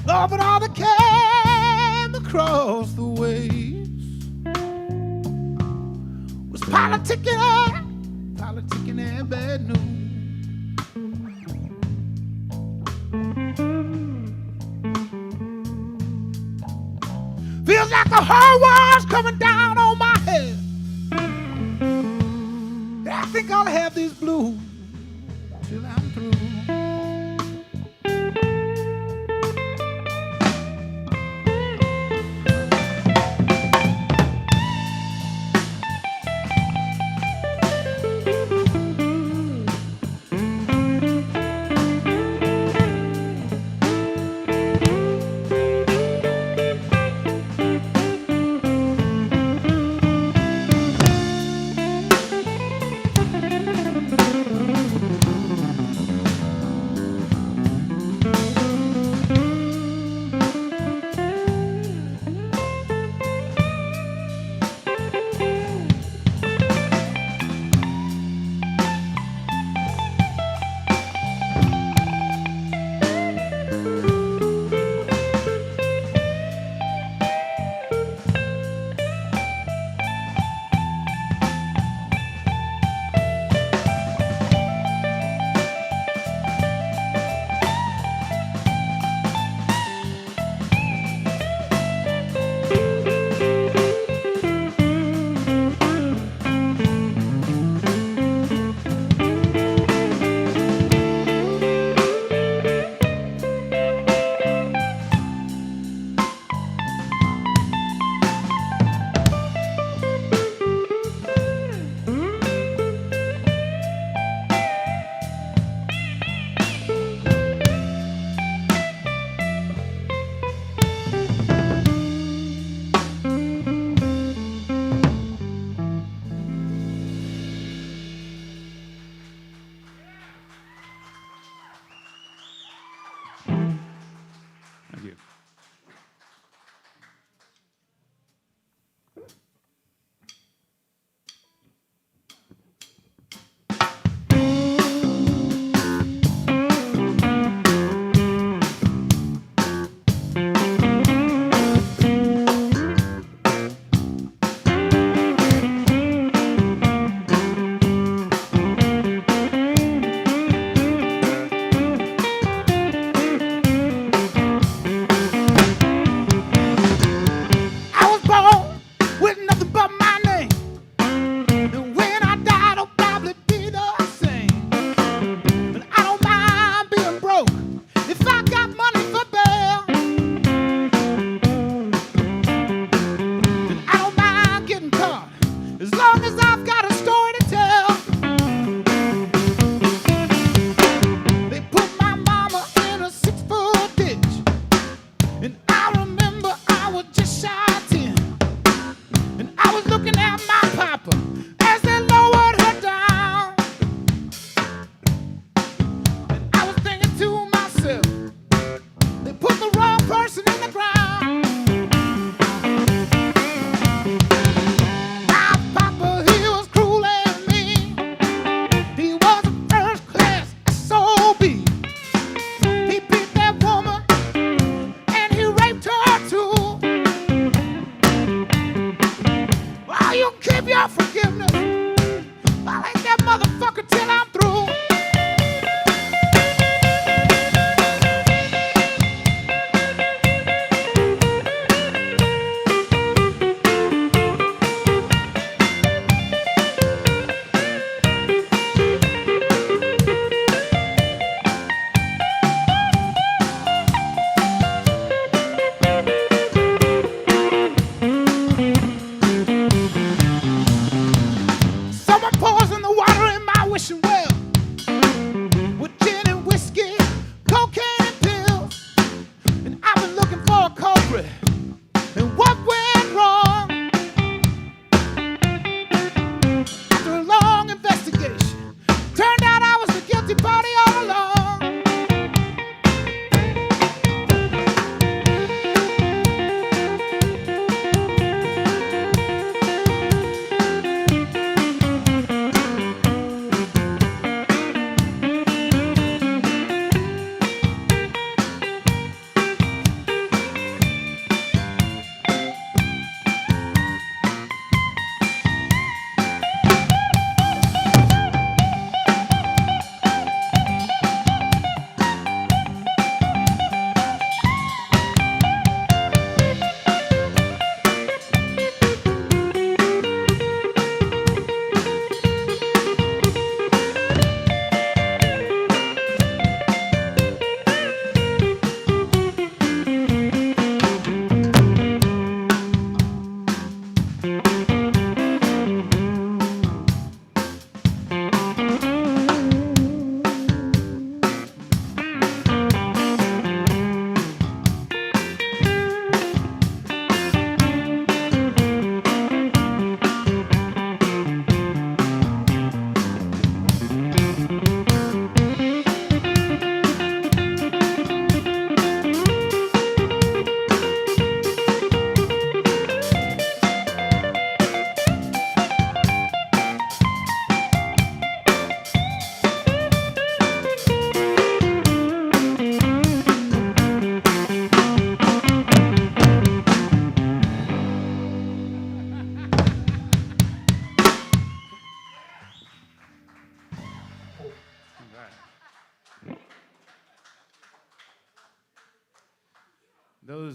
Lord, but all that came across the waves was politicking and bad news. Feels like the whole world's coming down on my head. I think I'll have these blues till I'm through.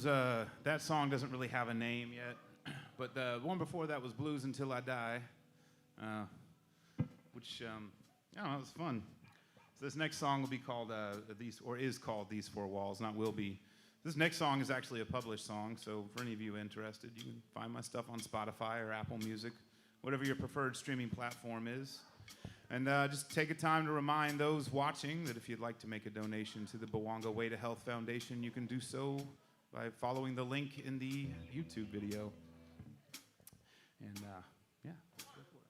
was, that song doesn't really have a name yet, but the one before that was Blues Until I Die, which, I don't know, it was fun. So this next song will be called, is called These Four Walls, not will be. This next song is actually a published song, so for any of you interested, you can find my stuff on Spotify or Apple Music, whatever your preferred streaming platform is. And just take a time to remind those watching that if you'd like to make a donation to the Buwanga Way to Health Foundation, you can do so by following the link in the YouTube video. And yeah, let's go for it.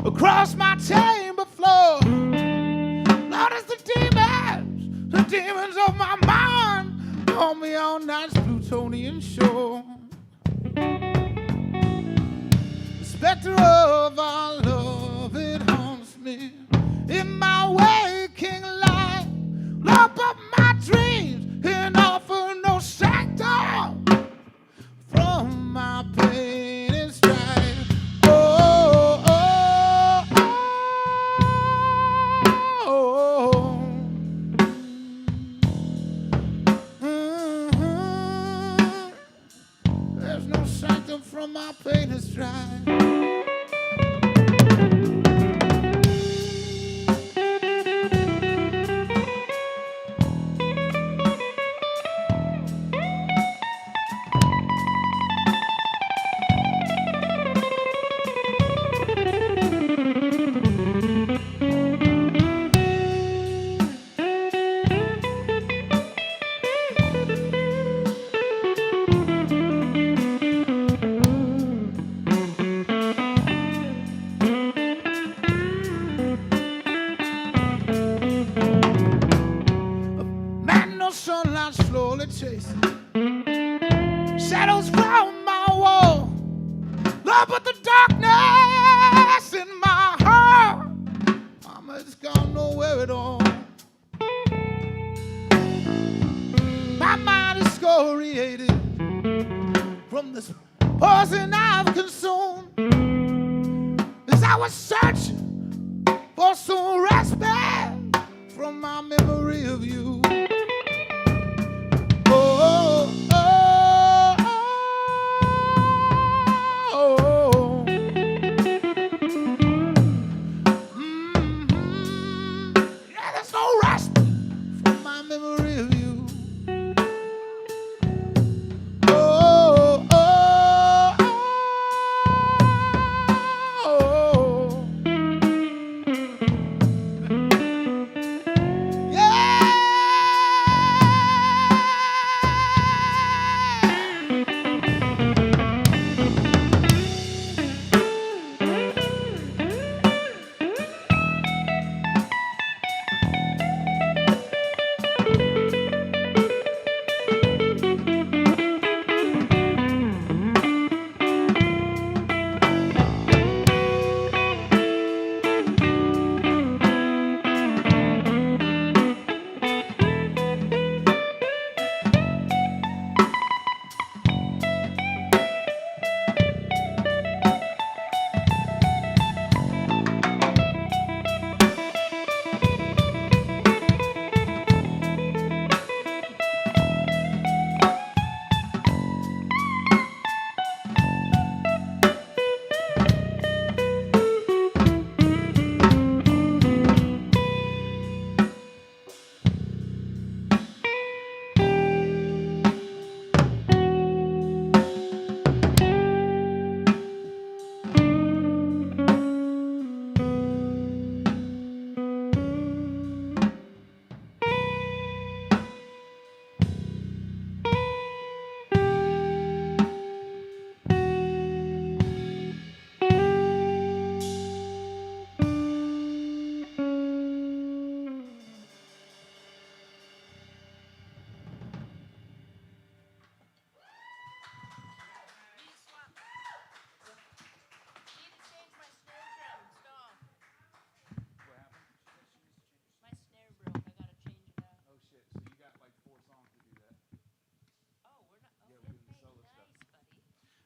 Across my chamber floor, Lord, it's the demons of my mind, on me on night's Plutonian shore. The specter of our love, it haunts me in my waking life. Lump up my dreams and offer no shelter from my pain and strife. Oh, oh, oh, oh. There's no shelter from my pain and strife. Sunlight slowly chasing shadows from my wall. Love, but the darkness in my heart, mama, it's gone nowhere at all. My mind is scoriated from this poison I've consumed. As I was searching for some respite from my memory of you. Oh, oh, oh, oh. Yeah, there's no respite from my memory of you. Oh, oh, oh, oh. Yeah.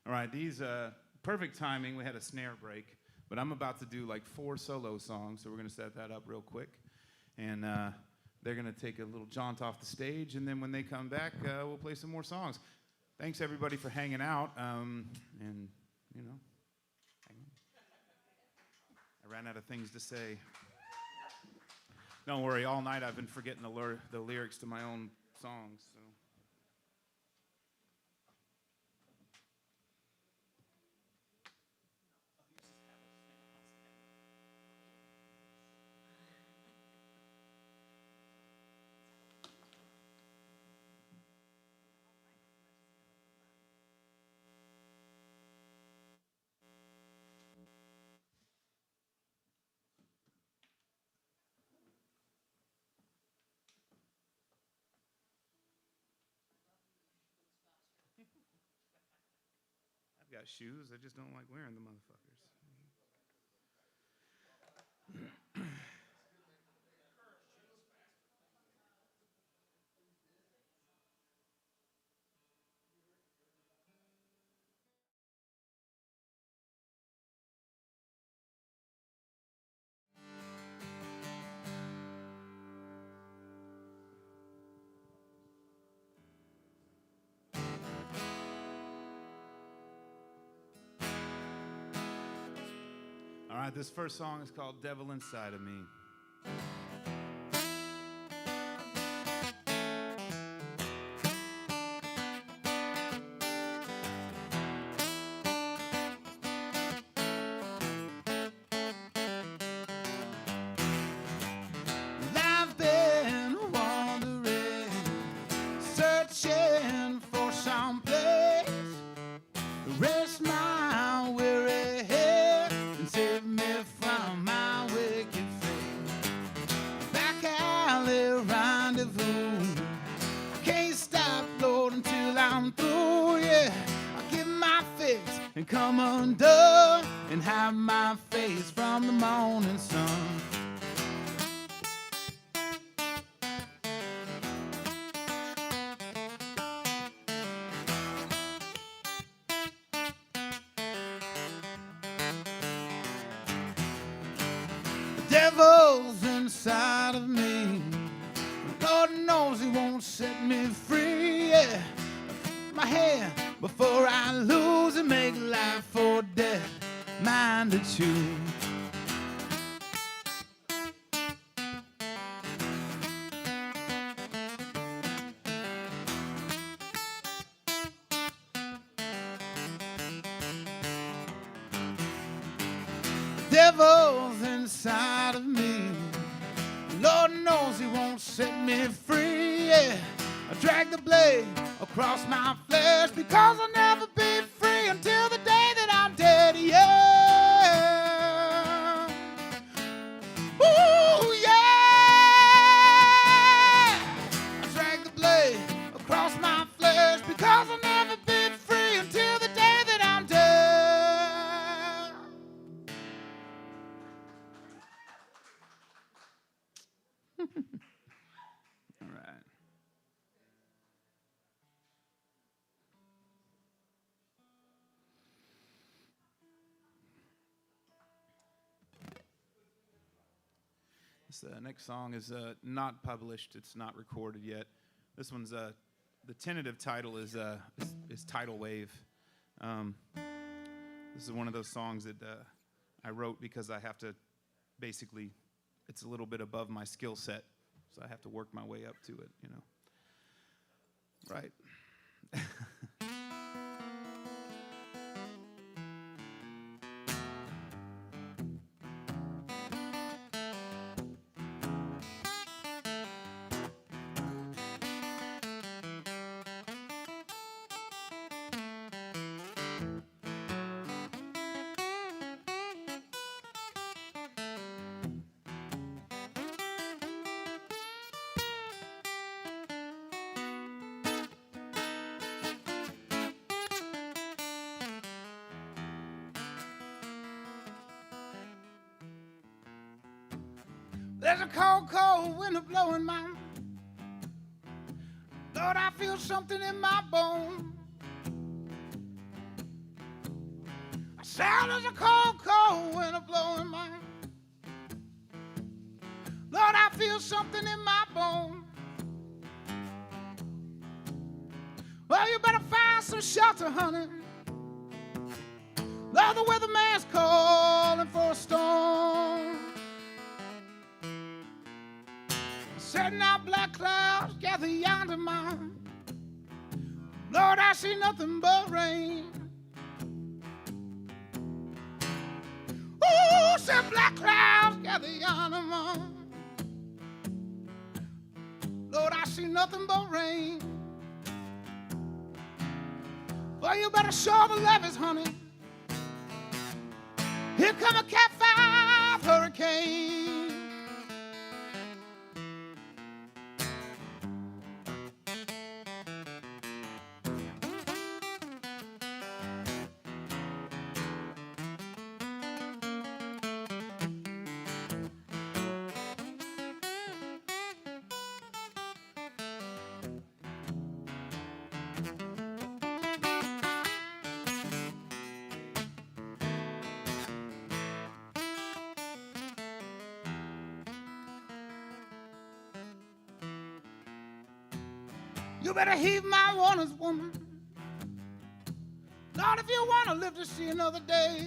All right, these, perfect timing. We had a snare break, but I'm about to do like 4 solo songs, so we're going to set that up real quick. And they're going to take a little jaunt off the stage, and then when they come back, we'll play some more songs. Thanks, everybody, for hanging out. And, you know, hang on. I ran out of things to say. Don't worry, all night I've been forgetting the lyrics to my own songs. So. I've got shoes, I just don't like wearing the motherfuckers. All right, this first song is called Devil Inside of Me. I've been wandering, searching for some place to rest my weary head and save me from my wicked fate. Back alley rendezvous, can't stop, Lord, until I'm through. Yeah, I give my fix and come undone and hide my face from the morning sun. Devil
knows he won't set me free. Yeah. My hand before I lose and make life or death mine to choose. Devil's inside of me. Lord knows he won't set me free. Yeah. I drag the blade across my flesh because I'll never be free until the day that I'm dead. Yeah. Ooh, yeah. I drag the blade across my flesh because I'll never be free until the day that I'm dead. All right. This next song is not published. It's not recorded yet. This one's the tentative title is Tidal Wave. This is one of those songs that I wrote because I have to basically, it's a little bit above my skill set, so I have to work my way up to it, you know. Right. There's a cold, cold wind blowing my mind. Lord, I feel something in my bones. I sound there's a cold, cold wind blowing my mind. Lord, I feel something in my bones. Well, you better find some shelter, honey. Lord, the weatherman's calling for a storm. Setting out black clouds gather yonder mine. Lord, I see nothing but rain. Ooh, said black clouds gather yonder mine. Lord, I see nothing but rain. Well, you better show the levees, honey. Here come a Cat 5 hurricane. You better heed my warnings, woman. Lord, if you want to live to see another day.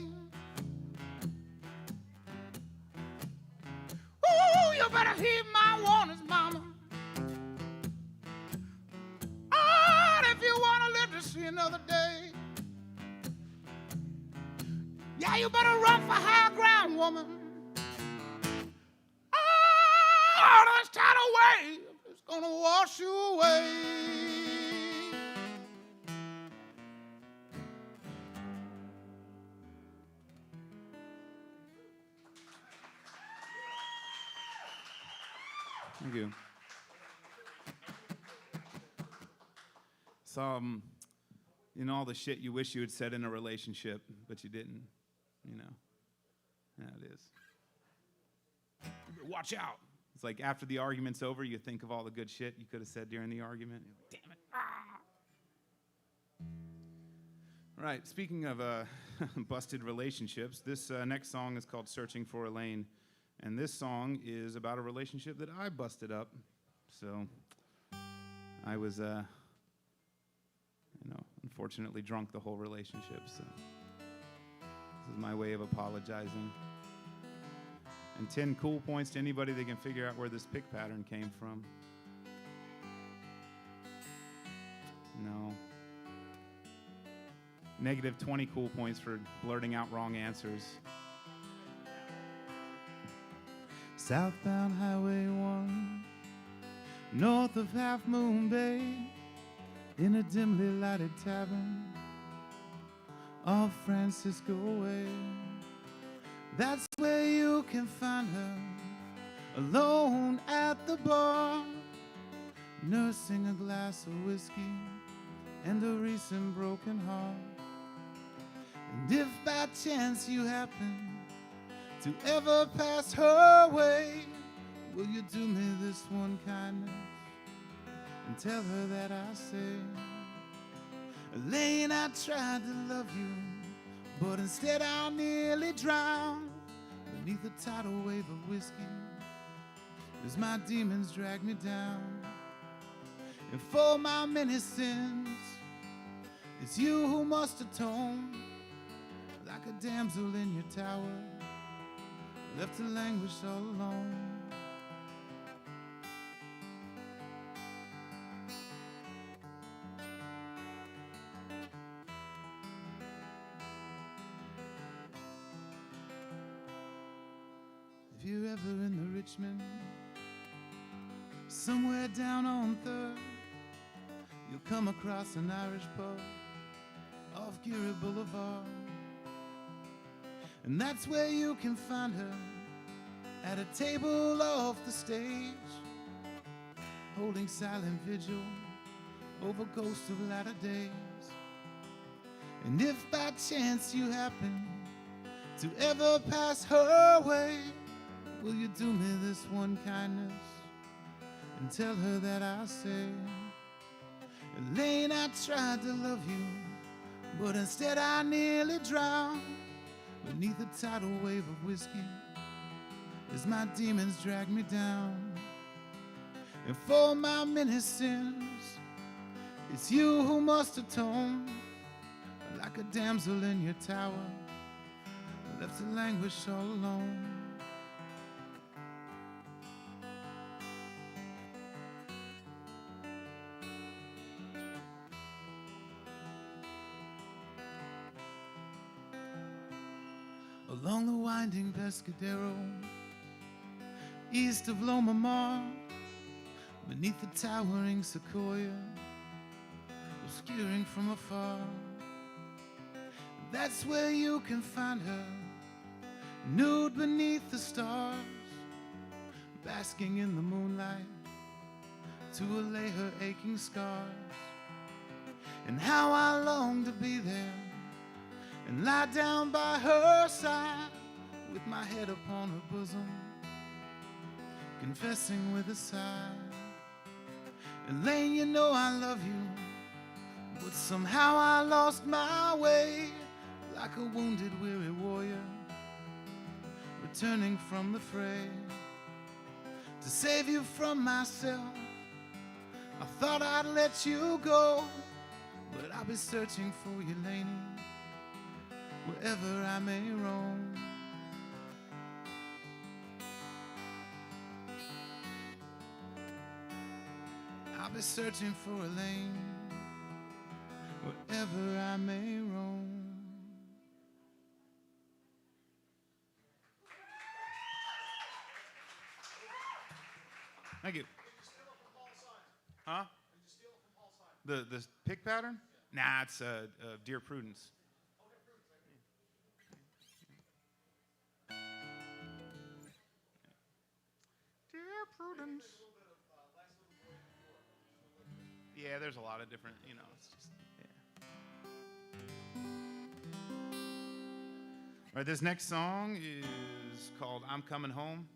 Ooh, you better heed my warnings, mama. Lord, if you want to live to see another day. Yeah, you better run for high ground, woman. Oh, this tidal wave is gonna wash you away. Thank you. So, you know all the shit you wish you had said in a relationship, but you didn't, you know. Yeah, it is. Watch out. It's like after the argument's over, you think of all the good shit you could have said during the argument. You're like, damn it. Ah. All right, speaking of busted relationships, this next song is called Searching for Elaine. And this song is about a relationship that I busted up. So
I was, unfortunately drunk the whole relationship, so this is my way of apologizing. And 10 cool points to anybody that can figure out where this pick pattern came from. No. Negative 20 cool points for blurting out wrong answers. Southbound Highway 1, north of Half Moon Bay, in a dimly lighted tavern off Francisco Way. That's where you can find her, alone at the bar, nursing a glass of whiskey and a recent broken heart. And if by chance you happen to ever pass her way, will you do me this one kindness and tell her that I say, Elaine, I tried to love you, but instead I nearly drowned beneath a tidal wave of whiskey as my demons drag me down. And for my many sins, it's you who must atone, like a damsel in your tower, left to languish all alone. If you're ever in the Richmond, somewhere down on 3rd, you'll come across an Irish pub off Geary Boulevard. And that's where you can find her, at a table off the stage, holding silent vigil over ghosts of latter days. And if by chance you happen to ever pass her way, will you do me this one kindness and tell her that I say, Elaine, I tried to love you, but instead I nearly drowned beneath a tidal wave of whiskey as my demons drag me down. And for my many sins, it's you who must atone, like a damsel in your tower, left to languish all alone. Along the winding Pescadero, east of Loma Mar, beneath the towering sequoia, obscuring from afar. That's where you can find her, nude beneath the stars, basking in the moonlight to allay her aching scars. And how I long to be there and lie down by her side, with my head upon her bosom, confessing with a sigh, Elaine, you know I love you, but somehow I lost my way, like a wounded, weary warrior, returning from the fray. To save you from myself, I thought I'd let you go, but I'll be searching for you, Laney, wherever I may roam. I'll be searching for Elaine, wherever I may roam. Thank you. Huh? The pick pattern? Nah, it's Dear Prudence. Dear Prudence. Yeah, there's a lot of different, it's just, yeah. All right, this next song is called I'm Coming Home.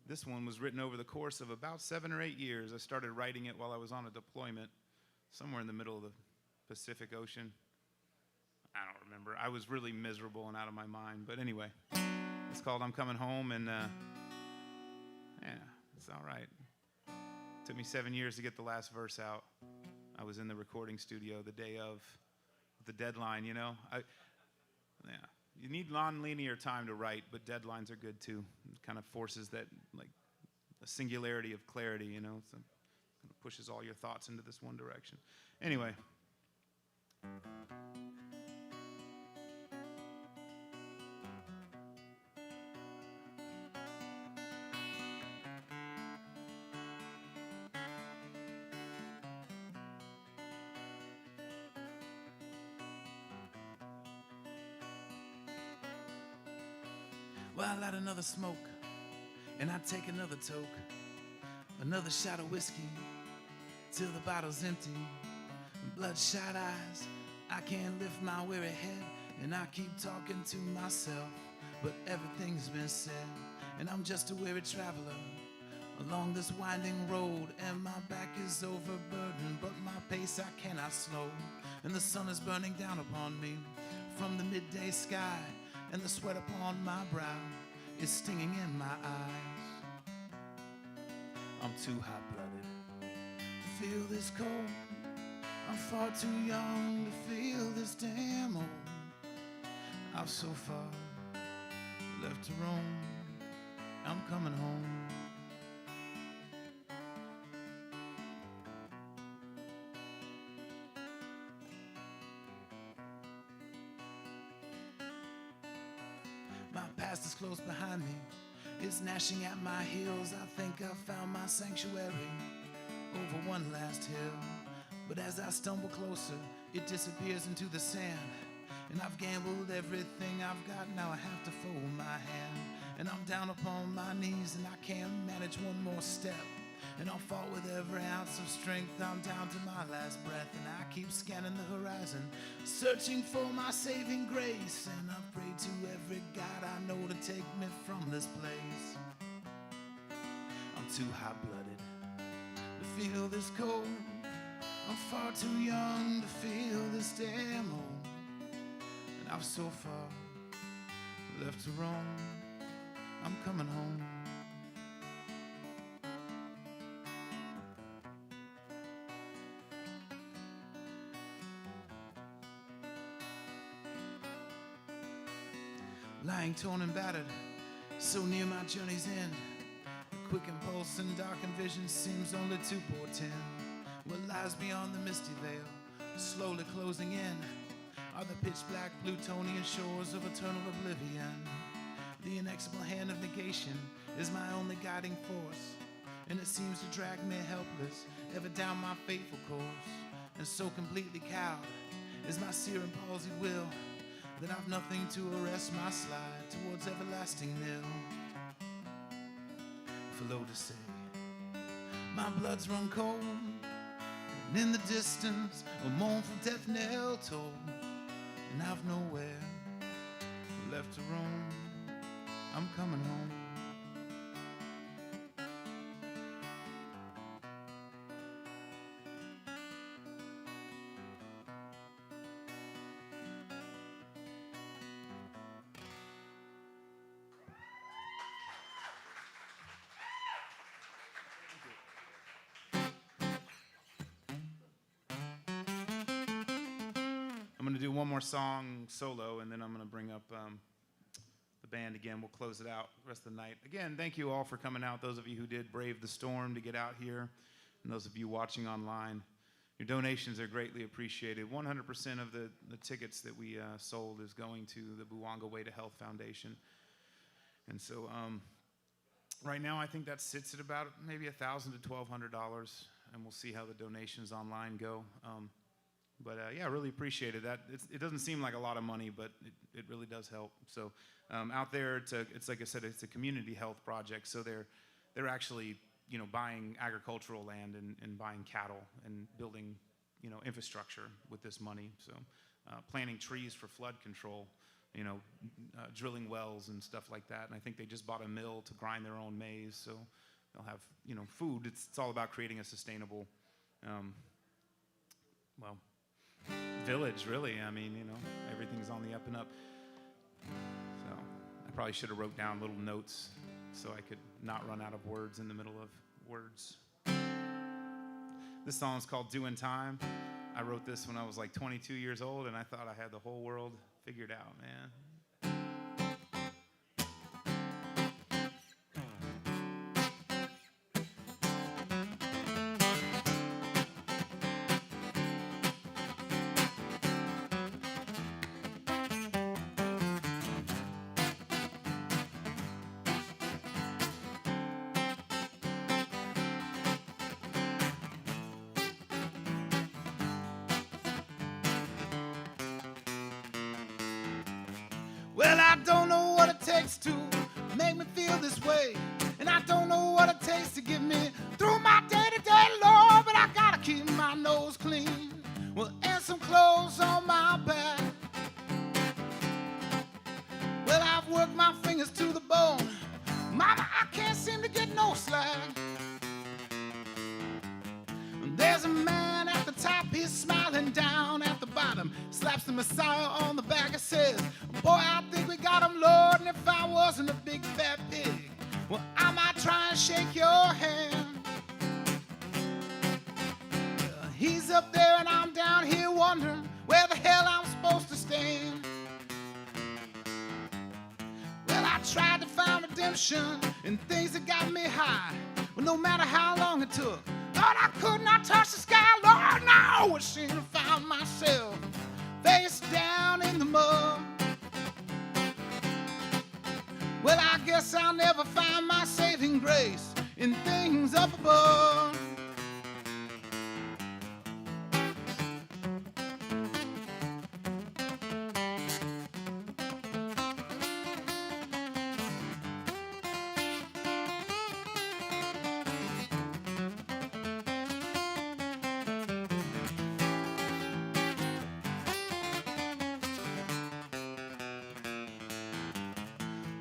This one was written over the course of about 7 or 8 years. I started writing it while I was on a deployment somewhere in the middle of the Pacific Ocean. I don't remember. I was really miserable and out of my mind. But anyway, it's called I'm Coming Home, and yeah, it's all right. Took me 7 years to get the last verse out. I was in the recording studio the day of the deadline, you know. Yeah, you need non-linear time to write, but deadlines are good too. It kind of forces that, like, a singularity of clarity, you know. So kind of pushes all your thoughts into this one direction. Anyway.
Well, I light another smoke, and I take another toke, another shot of whiskey, till the bottle's empty. Bloodshot eyes, I can't lift my weary head, and I keep talking to myself, but everything's been said, and I'm just a weary traveler along this winding road, and my back is overburdened, but my pace I cannot slow, and the sun is burning down upon me from the midday sky, and the sweat upon my brow is stinging in my eyes. I'm too hot-blooded to feel this cold. I'm far too young to feel this damn old. I've so far left to roam. I'm coming home. My past is close behind me. It's gnashing at my heels. I think I found my sanctuary over one last hill. But as I stumble closer, it disappears into the sand. And I've gambled everything I've got. Now I have to fold my hand. And I'm down upon my knees, and I can't manage one more step. And I'll fall with every ounce of strength. I'm down to my last breath, and I keep scanning the horizon, searching for my saving grace. And I pray to every God I know to take me from this place. I'm too hot-blooded to feel this cold. I'm far too young to feel this damn old. And I've so far left to roam. I'm coming home. Lying torn and battered, so near my journey's end. A quick impulse and darkened vision seems only to portend what lies beyond the misty veil, slowly closing in, are the pitch-black Plutonian shores of eternal oblivion. The inexorable hand of negation is my only guiding force, and it seems to drag me helpless ever down my fateful course. And so completely cowed is my searing palsied will that I've nothing to arrest my slide towards everlasting nil. For lo to say, my blood's run cold, and in the distance a mournful death knell toll, and I've nowhere left to roam. I'm coming home.
I'm going to do one more song solo, and then I'm going to bring up the band again. We'll close it out the rest of the night. Again, thank you all for coming out, those of you who did brave the storm to get out here, and those of you watching online. Your donations are greatly appreciated. 100% of the tickets that we sold is going to the Buwanga Way to Health Foundation. And so right now I think that sits at about maybe $1,000 to $1,200, and we'll see how the donations online go. But yeah, I really appreciated that. It doesn't seem like a lot of money, but it really does help. So out there, it's like I said, it's a community health project. So they're actually buying agricultural land and buying cattle and building infrastructure with this money. So planting trees for flood control, drilling wells and stuff like that. And I think they just bought a mill to grind their own maize. So they'll have food. It's all about creating a sustainable village, really. I mean, everything's on the up and up. So I probably should have wrote down little notes so I could not run out of words in the middle of words. This song's called Doing Time. I wrote this when I was like 22 years old, and I thought I had the whole world figured out, man.
Well, I don't know what it takes to make me feel this way, and I don't know what it takes to get me through my day-to-day, Lord, but I gotta keep my nose clean, well, and some clothes on my back. Well, I've worked my fingers to the bone, Mama, I can't seem to get no slack. There's a man at the top, he's smiling down at the bottom, slaps the Messiah on the back and says, boy, I think we got him, Lord, and if I wasn't a big fat pig, well, I might try and shake your hand. He's up there and I'm down here wondering where the hell I'm supposed to stand. Well, I tried to find redemption in things that got me high, well, no matter how long it took, Lord, I could not touch the sky, Lord, no, I seemed to find myself face down in the mud. Well, I guess I'll never find my saving grace in things up above.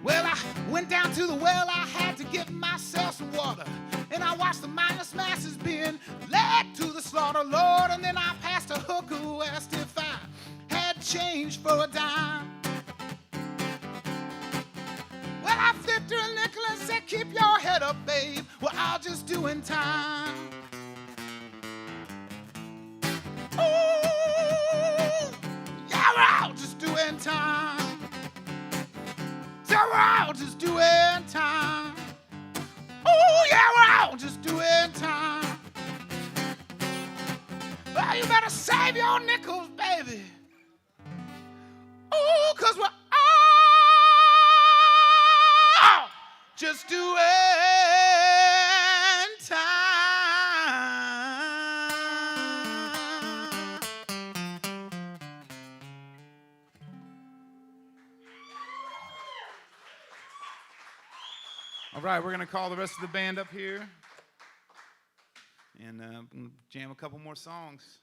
Well, I went down to the well, I had to give myself some water, and I watched the mindless masses being led to the slaughter, Lord, and then I passed a hooker who asked if I had change for a dime. Well, I flipped her a nickel and said, keep your head up, babe, well, I'll just do in time. Ooh, yeah, well, I'll just do in time. We're all just doing time. Oh, yeah, we're all just doing time. Well, you better save your nickels, baby. Oh, 'cause we're all just doing time.
All right, we're going to call the rest of the band up here and jam a couple more songs.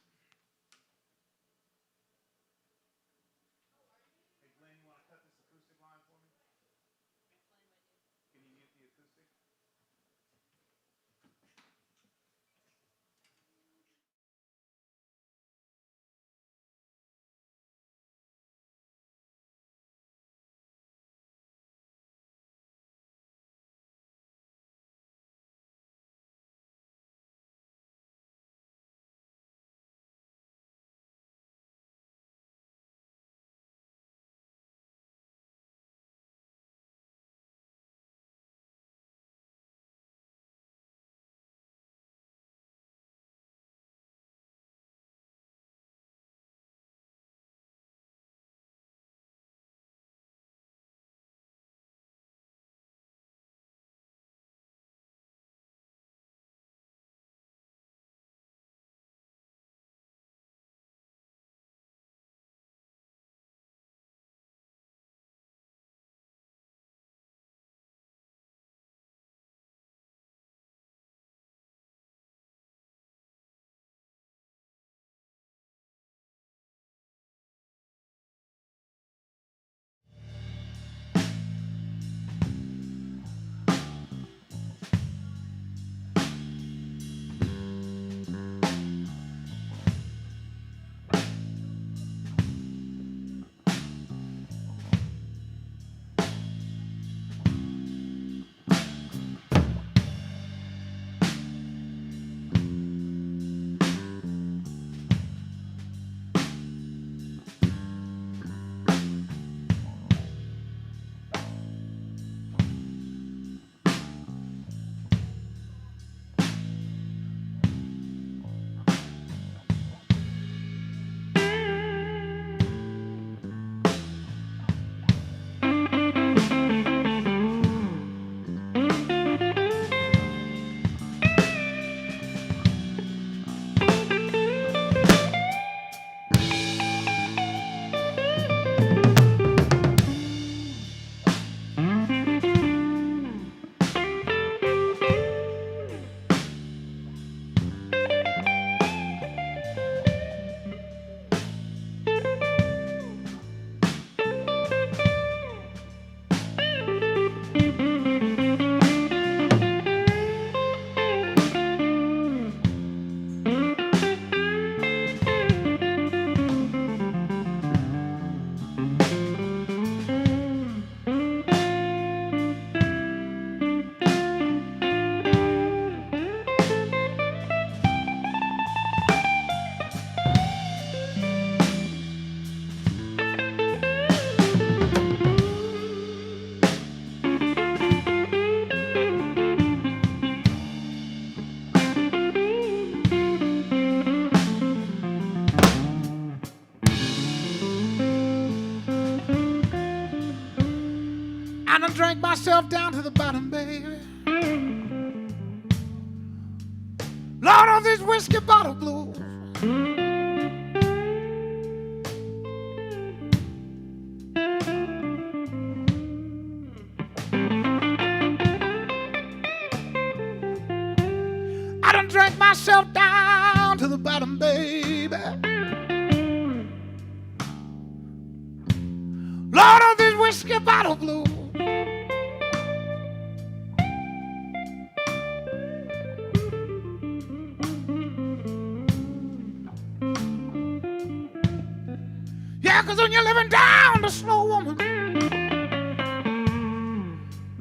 myself down to the bottom, baby. Lord, of these whiskey bottle blues. I done drank myself down to the bottom, baby. Lord, of these whiskey bottle blues. Yeah, 'cause when you're living down the slow, woman,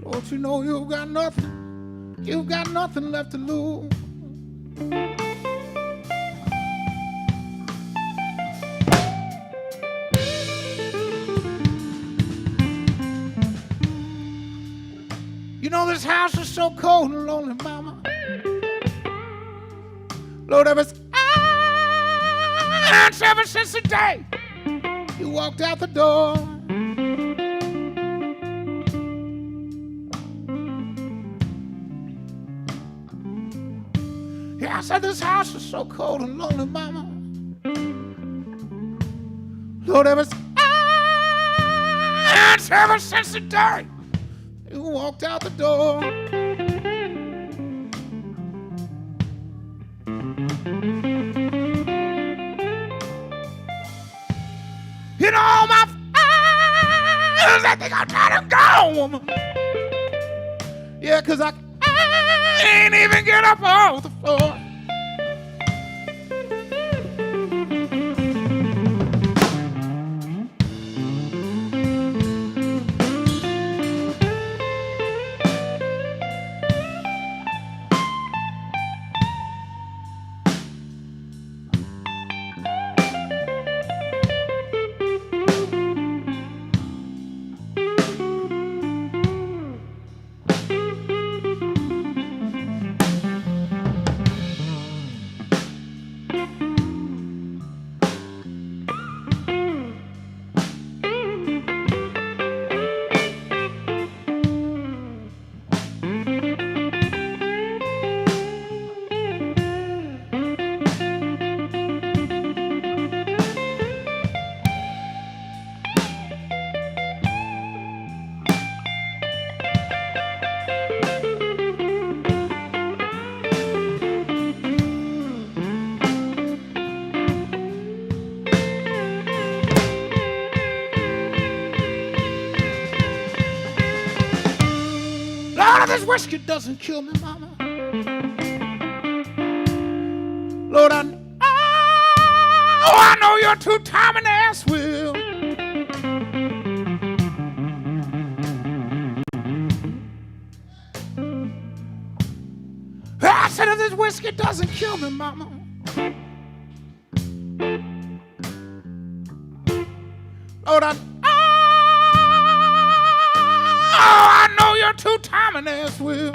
don't you know you've got nothing left to lose. You know this house is so cold and lonely, mama. Lord, ever since the day you walked out the door. Yeah, I said this house is so cold and lonely, mama. Lord, ever since the day you walked out the door. You know, all my friends, I think I'm trying to go, woman. Yeah, 'cause I can't even get up off the floor. This whiskey doesn't kill me, mama. Lord, I know you're two-timing ass will. I said if this whiskey doesn't kill me, mama. Lord, I know you're two-timing ass will.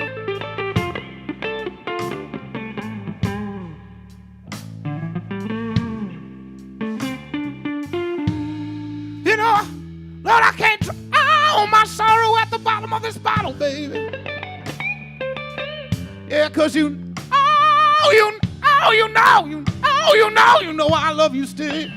You know, Lord, I can't drown my sorrow at the bottom of this bottle, baby. Yeah, 'cause you know I love you still.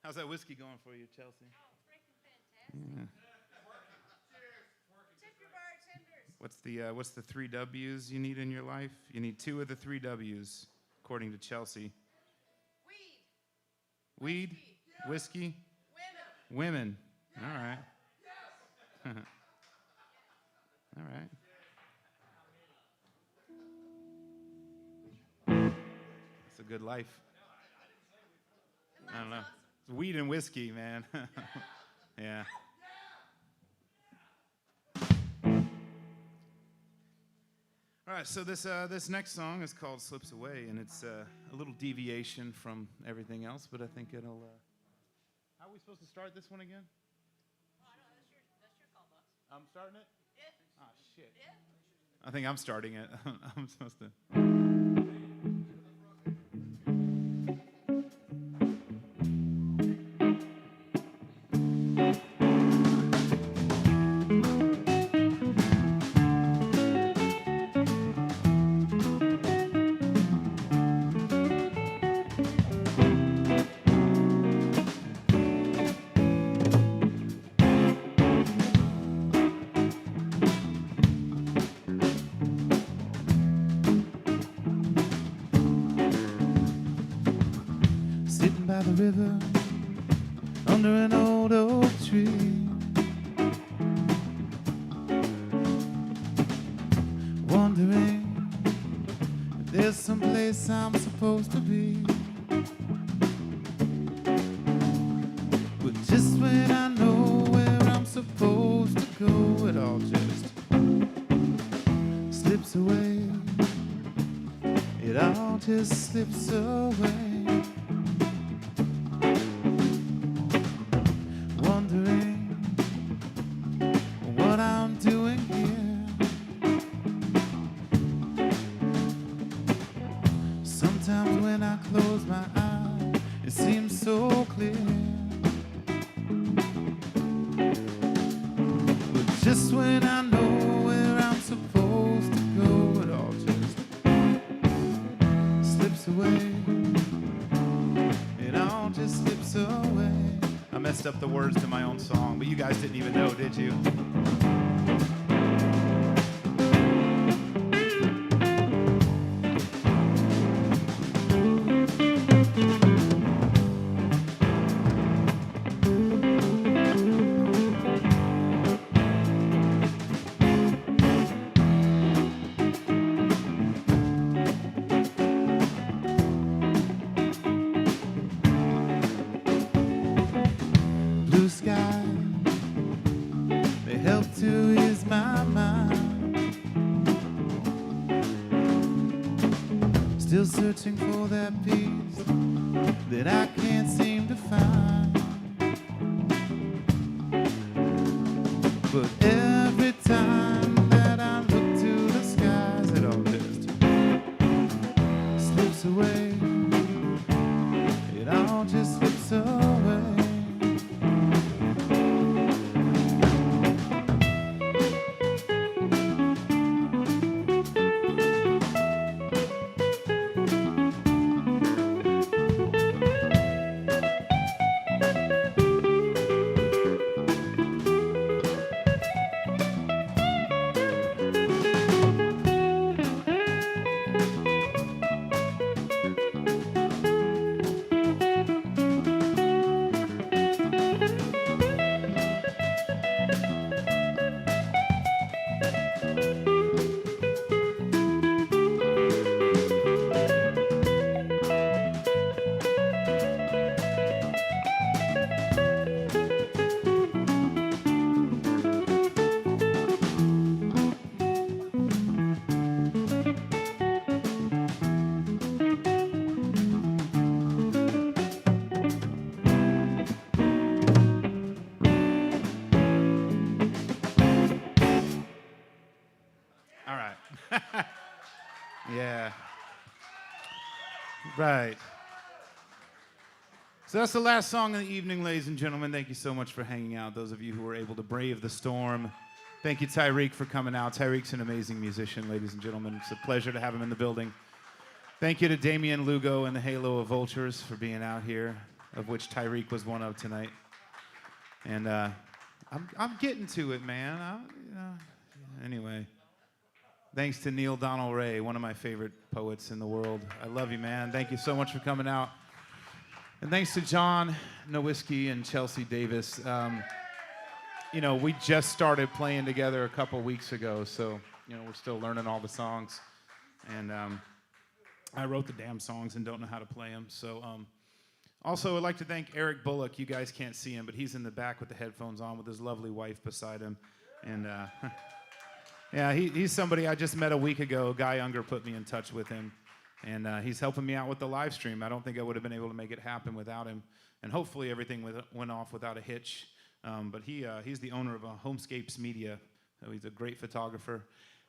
How's that whiskey going for you, Chelsea?
Oh, freaking fantastic. Tip your bartenders.
What's the 3 W's you need in your life? You need 2 of the 3 W's, according to Chelsea.
Weed.
Weed, whiskey,
Women.
women. All right. All right. It's a good life. I don't know. It's weed and whiskey, man. Yeah. All right, so this next song is called "Slips Away," and it's a little deviation from everything else, but I think it'll. How are we supposed to start this one again?
Oh, I don't know. That's your call, boss.
I'm starting it.
Yeah.
Ah, shit.
Yeah.
I think I'm starting it. I'm supposed to.
Sitting by the river under an old oak tree, wondering if there's some place I'm supposed to be. But just when I know where I'm supposed to go, it all just slips away. It all just slips away. Wondering what I'm doing here. Sometimes when I close my eyes, it seems so clear. But just when I know where I'm supposed to go, it all just slips away. It all just slips away.
I messed up the words to my own song, but you guys didn't even know, did you?
Blue sky, they help to ease my mind. Still searching for that peace that I can't seem to find. But every time that I look to the skies, it all just slips away. It all just slips away.
All right. Yeah. Right. So that's the last song of the evening, ladies and gentlemen. Thank you so much for hanging out. Those of you who were able to brave the storm. Thank you, Tyreek, for coming out. Tyreek's an amazing musician, ladies and gentlemen. It's a pleasure to have him in the building. Thank you to Damian Lugo and the Halo of Vultures for being out here. of which Tyreek was one of tonight. And I'm getting to it, man. Anyway, thanks to Neil Donald Ray, one of my favorite poets in the world. I love you, man. Thank you so much for coming out. And thanks to John Nowinski and Chelsea Davis. We just started playing together a couple weeks ago, so we're still learning all the songs. And I wrote the damn songs and don't know how to play them. So also, I'd like to thank Eric Bullock. You guys can't see him, but he's in the back with the headphones on with his lovely wife beside him. And yeah, he's somebody I just met a week ago. Guy Unger put me in touch with him. And he's helping me out with the live stream. I don't think I would have been able to make it happen without him. And hopefully everything went off without a hitch. But he's the owner of Homescapes Media. So he's a great photographer.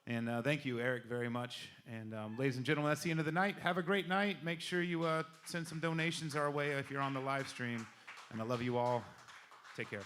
And thank you, Eric, very much. And ladies and gentlemen, that's the end of the night. Have a great night. Make sure you send some donations our way if you're on the live stream. And I love you all. Take care.